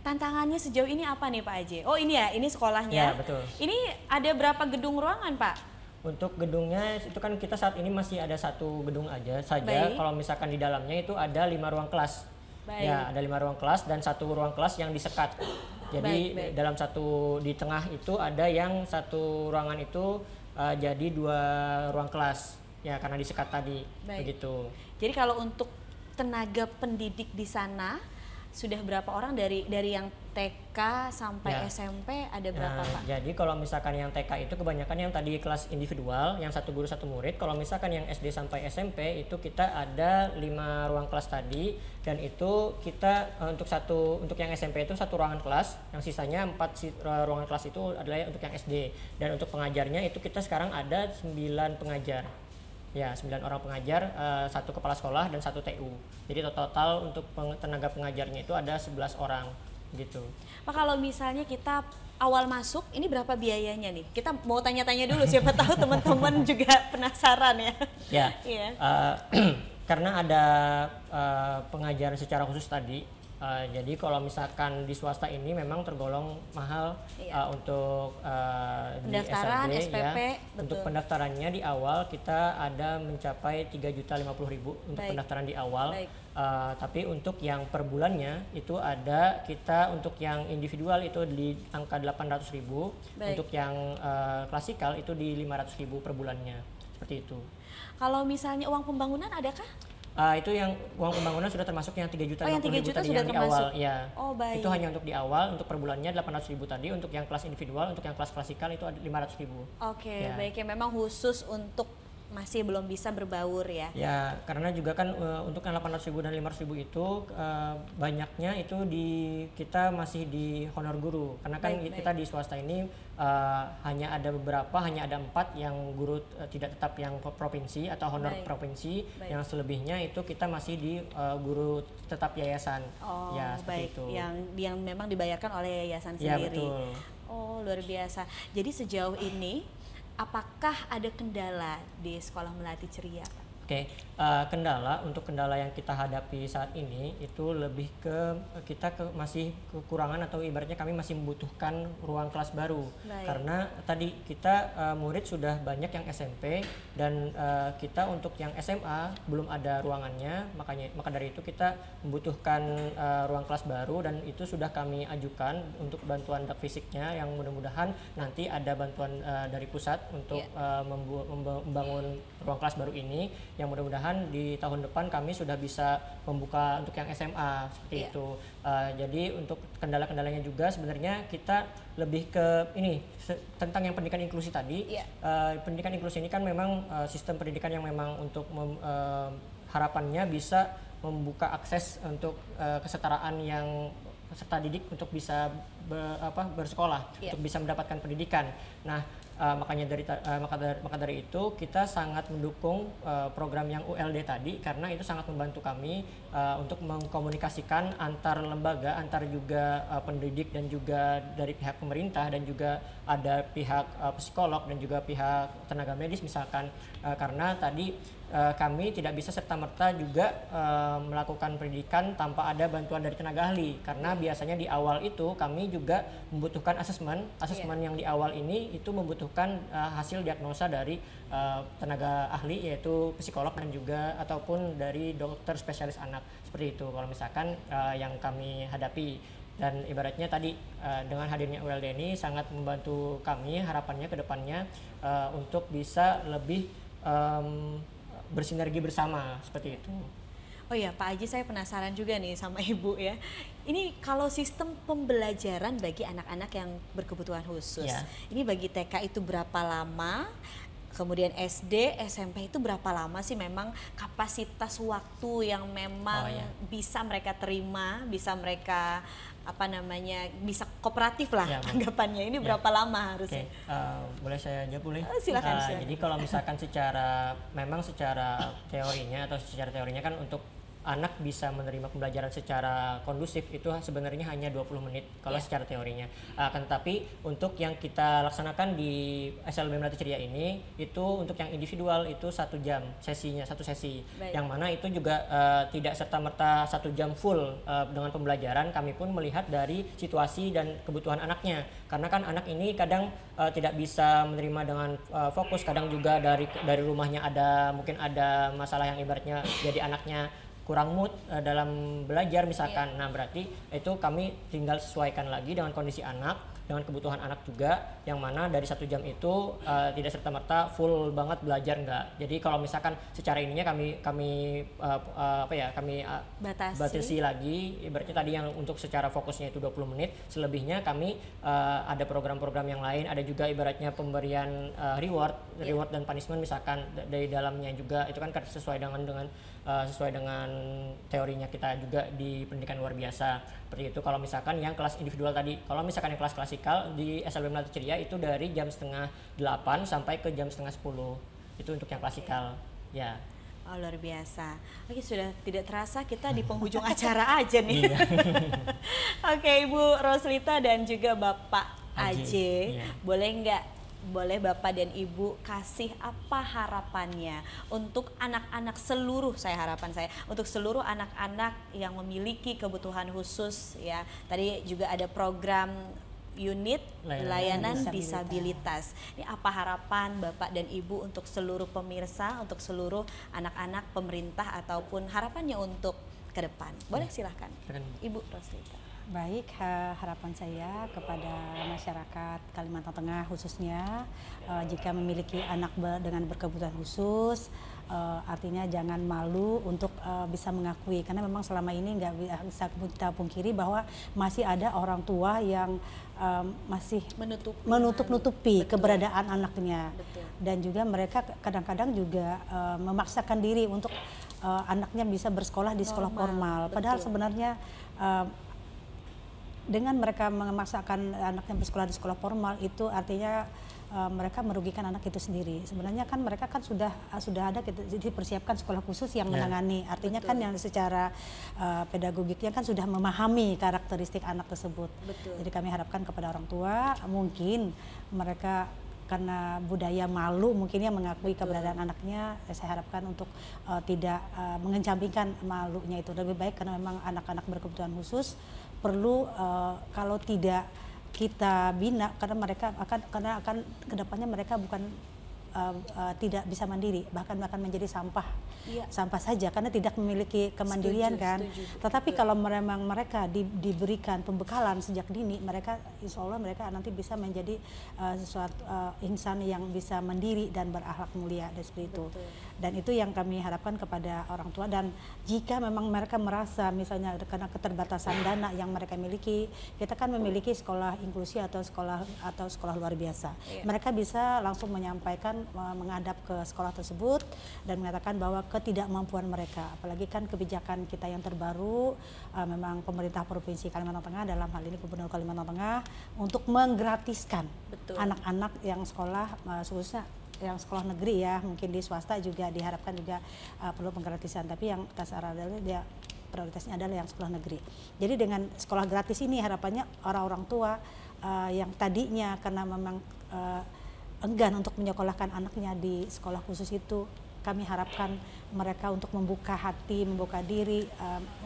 Tantangannya sejauh ini apa nih, Pak Aji? Oh, ini ya, ini sekolahnya. Ya, betul. Ini ada berapa gedung ruangan, Pak? Untuk gedungnya itu kan kita saat ini masih ada 1 gedung aja saja. Baik. Kalau misalkan di dalamnya itu ada 5 ruang kelas. Baik. Ya, ada 5 ruang kelas dan 1 ruang kelas yang disekat. Jadi Baik. dalam di tengah itu ada yang 1 ruangan itu jadi 2 ruang kelas. Ya, karena disekat tadi. Baik. Begitu. Jadi kalau untuk tenaga pendidik di sana sudah berapa orang dari yang TK sampai Ya. SMP ada berapa, Nah, Pak? jadi kalau misalkan yang TK itu kebanyakan yang tadi kelas individual, yang 1 guru 1 murid. Kalau misalkan yang SD sampai SMP itu kita ada 5 ruang kelas tadi, dan itu kita untuk yang SMP itu 1 ruangan kelas, yang sisanya 4 ruangan kelas itu adalah untuk yang SD. Dan untuk pengajarnya itu kita sekarang ada 9 pengajar. Ya, 9 orang pengajar, 1 kepala sekolah dan 1 TU. Jadi total untuk tenaga pengajarnya itu ada 11 orang gitu. Pak, kalau misalnya kita awal masuk, ini berapa biayanya nih? Kita mau tanya-tanya dulu, siapa tahu teman-teman juga penasaran ya. Ya, Iya. Karena ada pengajaran secara khusus tadi, jadi kalau misalkan di swasta ini memang tergolong mahal. Iya. Untuk di Pendaftaran, SLB, SPP, ya. betul. Untuk pendaftarannya di awal kita ada mencapai 3.050.000 untuk Baik. pendaftaran di awal. Baik. Tapi untuk yang per bulannya itu ada kita untuk yang individual itu di angka 800.000, Baik. untuk yang klasikal itu di 500.000 per bulannya, seperti itu. Kalau misalnya uang pembangunan adakah? Itu yang uang pembangunan sudah termasuk yang 3 juta Oh, yang 3 juta tadi sudah yang di termasuk. awal, ya. Oh, baik. Itu hanya untuk di awal, untuk per bulannya 800.000 tadi, untuk yang kelas individual, untuk yang kelas klasikal itu ada 500.000. Oke, Ya. baik, ya memang khusus untuk masih belum bisa berbaur ya. Ya, karena juga kan untuk yang 800.000 dan 500.000 itu banyaknya itu kita masih di honor guru. Karena kan Baik, kita di swasta ini hanya ada 4 yang guru tidak tetap yang provinsi atau honor Baik. provinsi. Baik. Yang selebihnya itu kita masih di guru tetap yayasan. Oh, Ya, seperti baik. itu. Yang memang dibayarkan oleh yayasan Ya, sendiri. betul. Oh, luar biasa. Jadi sejauh ini apakah ada kendala di Sekolah Melati Ceria, Pak? Oke, kendala yang kita hadapi saat ini itu lebih ke kita masih kekurangan atau ibaratnya kami masih membutuhkan ruang kelas baru. Baik. Karena tadi kita murid sudah banyak yang SMP dan kita untuk yang SMA belum ada ruangannya, maka dari itu kita membutuhkan ruang kelas baru, dan itu sudah kami ajukan untuk bantuan dak fisiknya, yang mudah-mudahan nanti ada bantuan dari pusat untuk membangun ruang kelas baru ini. yang mudah-mudahan di tahun depan kami sudah bisa membuka untuk yang SMA seperti itu. Jadi untuk kendala-kendalanya juga sebenarnya kita lebih ke ini tentang yang pendidikan inklusi tadi. Pendidikan inklusi ini kan memang sistem pendidikan yang memang untuk harapannya bisa membuka akses untuk kesetaraan yang peserta didik untuk bisa bersekolah, untuk bisa mendapatkan pendidikan. Nah, maka dari itu kita sangat mendukung program yang ULD tadi, karena itu sangat membantu kami untuk mengkomunikasikan antar lembaga, antar juga pendidik dan juga dari pihak pemerintah, dan juga ada pihak psikolog dan juga pihak tenaga medis misalkan, karena tadi kami tidak bisa serta-merta juga melakukan pendidikan tanpa ada bantuan dari tenaga ahli, karena biasanya di awal itu kami juga membutuhkan asesmen yang di awal ini itu membutuhkan hasil diagnosa dari tenaga ahli, yaitu psikolog dan juga ataupun dari dokter spesialis anak, seperti itu kalau misalkan yang kami hadapi. Dan ibaratnya tadi dengan hadirnya ULD ini sangat membantu kami harapannya ke depannya untuk bisa lebih bersinergi bersama seperti itu. Oh ya, Pak Haji, saya penasaran juga nih sama Ibu ya. Ini kalau sistem pembelajaran bagi anak-anak yang berkebutuhan khusus, ini bagi TK itu berapa lama? Kemudian SD, SMP itu berapa lama sih memang kapasitas waktu yang memang bisa mereka terima, bisa mereka bisa kooperatif lah anggapannya. Ini berapa lama harusnya? Boleh saya jawab, boleh? Silakan. Jadi kalau misalkan secara teorinya kan untuk anak bisa menerima pembelajaran secara kondusif itu sebenarnya hanya 20 menit kalau secara teorinya. Akan tetapi untuk yang kita laksanakan di SLB Melati Ceria ini, itu untuk yang individual itu 1 jam satu sesi. Yang mana itu juga tidak serta-merta 1 jam full dengan pembelajaran. Kami pun melihat dari situasi dan kebutuhan anaknya. Karena kan anak ini kadang tidak bisa menerima dengan fokus, kadang juga dari rumahnya mungkin ada masalah yang ibaratnya jadi anaknya kurang mood dalam belajar misalkan. Nah, berarti itu kami tinggal sesuaikan lagi dengan kondisi anak, dengan kebutuhan anak juga, yang mana dari 1 jam itu tidak serta-merta full banget belajar, enggak. Jadi kalau misalkan secara ininya kami batasi lagi, ibaratnya tadi yang untuk secara fokusnya itu 20 menit, selebihnya kami ada program-program yang lain, ada juga ibaratnya pemberian reward dan punishment misalkan dari dalamnya juga, itu kan sesuai dengan teorinya kita juga di pendidikan luar biasa. Seperti itu kalau misalkan yang kelas individual tadi. Kalau misalkan yang kelas klasikal di SLB Melati Ceria itu dari jam 7:30 sampai ke jam 9:30. Itu untuk yang klasikal. Ya. Oh, luar biasa. Oke, sudah tidak terasa kita di penghujung acara aja nih. Oke, Ibu Roslita dan juga Bapak Aje, boleh Bapak dan Ibu kasih apa harapannya untuk anak-anak untuk seluruh anak-anak yang memiliki kebutuhan khusus ya. Tadi juga ada program unit layanan disabilitas. Ini apa harapan Bapak dan Ibu untuk seluruh pemirsa, untuk seluruh anak-anak pemerintah ataupun harapannya untuk ke depan? Boleh silahkan, Ibu Roslita. Baik, harapan saya kepada masyarakat Kalimantan Tengah khususnya, jika memiliki anak dengan berkebutuhan khusus, artinya jangan malu untuk bisa mengakui, karena memang selama ini nggak bisa kita pungkiri bahwa masih ada orang tua yang masih menutup-nutupi keberadaan anaknya. Dan juga mereka kadang-kadang juga memaksakan diri untuk anaknya bisa bersekolah di sekolah formal, padahal sebenarnya dengan mereka memaksakan anaknya bersekolah di sekolah formal itu artinya mereka merugikan anak itu sendiri. Sebenarnya kan mereka kan sudah ada dipersiapkan sekolah khusus yang menangani. Artinya kan yang secara pedagogiknya kan sudah memahami karakteristik anak tersebut. Jadi kami harapkan kepada orang tua, mungkin mereka karena budaya malu mungkin ya mengakui keberadaan anaknya, saya harapkan untuk tidak mengecampingkan malunya itu. Lebih baik karena memang anak-anak berkebutuhan khusus perlu kalau tidak kita bina, karena mereka akan kedepannya mereka bukan tidak bisa mandiri, bahkan menjadi sampah. Iya. Sampah saja karena tidak memiliki kemandirian kan. Tetapi kalau memang mereka diberikan pembekalan sejak dini, mereka insya Allah mereka nanti bisa menjadi sesuatu insan yang bisa mandiri dan berakhlak mulia dan seperti itu. Dan itu yang kami harapkan kepada orang tua. Dan jika memang mereka merasa misalnya karena keterbatasan dana yang mereka miliki, kita kan memiliki sekolah inklusi atau sekolah luar biasa. Mereka bisa langsung menyampaikan, menghadap ke sekolah tersebut dan mengatakan bahwa ketidakmampuan mereka, apalagi kan kebijakan kita yang terbaru, memang pemerintah Provinsi Kalimantan Tengah, dalam hal ini Gubernur Kalimantan Tengah, untuk menggratiskan anak-anak yang sekolah, khususnya yang sekolah negeri ya, mungkin di swasta juga diharapkan juga perlu penggratisan, tapi yang dasar adalah dia prioritasnya adalah yang sekolah negeri. Jadi dengan sekolah gratis ini harapannya orang-orang tua yang tadinya karena memang enggan untuk menyekolahkan anaknya di sekolah khusus itu, kami harapkan mereka untuk membuka hati, membuka diri,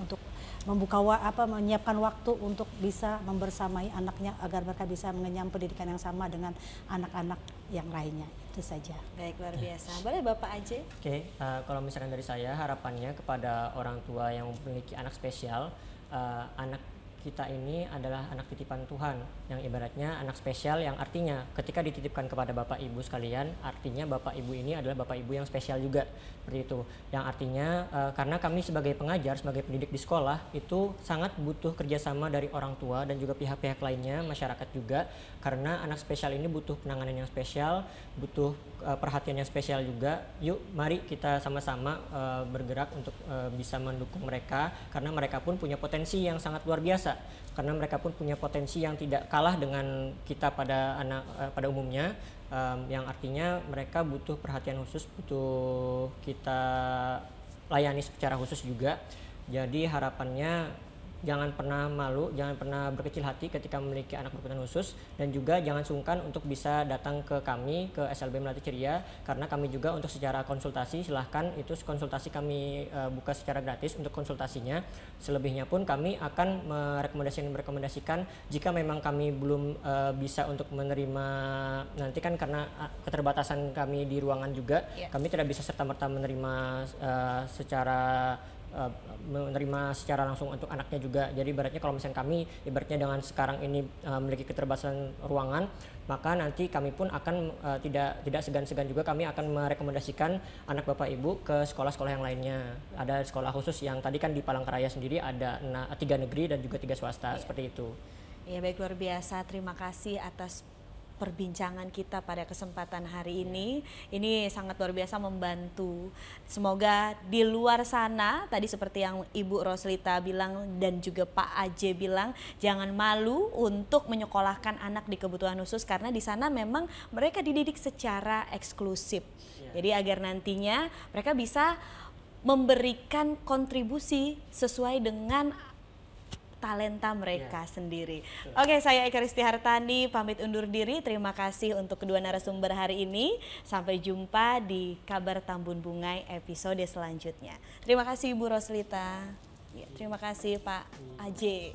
untuk menyiapkan waktu untuk bisa membersamai anaknya agar mereka bisa mengenyam pendidikan yang sama dengan anak-anak yang lainnya. Itu saja. Baik, luar biasa. Boleh Bapak Aje? Oke, kalau misalkan dari saya, harapannya kepada orang tua yang memiliki anak spesial, anak kita ini adalah anak titipan Tuhan, yang ibaratnya anak spesial, yang artinya ketika dititipkan kepada Bapak Ibu sekalian, artinya Bapak Ibu ini adalah Bapak Ibu yang spesial juga, seperti itu. Yang artinya karena kami sebagai pengajar, sebagai pendidik di sekolah, itu sangat butuh kerjasama dari orang tua dan juga pihak-pihak lainnya, masyarakat juga, karena anak spesial ini butuh penanganan yang spesial, butuh perhatian yang spesial juga. Yuk, mari kita sama-sama bergerak untuk bisa mendukung mereka, karena mereka pun punya potensi yang sangat luar biasa. Karena mereka pun punya potensi yang tidak kalah dengan kita pada umumnya, yang artinya mereka butuh perhatian khusus, butuh kita layani secara khusus juga. Jadi harapannya jangan pernah malu, jangan pernah berkecil hati ketika memiliki anak berkebutuhan khusus, dan juga jangan sungkan untuk bisa datang ke kami, ke SLB Melati Ceria, karena kami juga untuk secara konsultasi, silahkan itu konsultasi kami buka secara gratis untuk konsultasinya. Selebihnya pun kami akan merekomendasikan jika memang kami belum bisa untuk menerima, nanti kan karena keterbatasan kami di ruangan juga, kami tidak bisa serta-merta menerima menerima secara langsung untuk anaknya juga. Jadi ibaratnya kalau misalnya kami ibaratnya dengan sekarang ini memiliki keterbatasan ruangan, maka nanti kami pun akan tidak segan-segan juga kami akan merekomendasikan anak Bapak Ibu ke sekolah-sekolah yang lainnya. Ada sekolah khusus yang tadi kan di Palangkaraya sendiri ada 3 negeri dan juga 3 swasta, seperti itu. Ya, baik, luar biasa. Terima kasih atas perbincangan kita pada kesempatan hari ini. Ini sangat luar biasa membantu. Semoga di luar sana, tadi seperti yang Ibu Roslita bilang dan juga Pak Aje bilang, jangan malu untuk menyekolahkan anak di kebutuhan khusus, karena di sana memang mereka dididik secara eksklusif. Jadi agar nantinya mereka bisa memberikan kontribusi sesuai dengan talenta mereka sendiri. Oke, saya Eka Risti Hartani pamit undur diri. Terima kasih untuk kedua narasumber hari ini. Sampai jumpa di Kabar Tambun Bungai episode selanjutnya. Terima kasih Ibu Roslita. Terima kasih Pak Aje.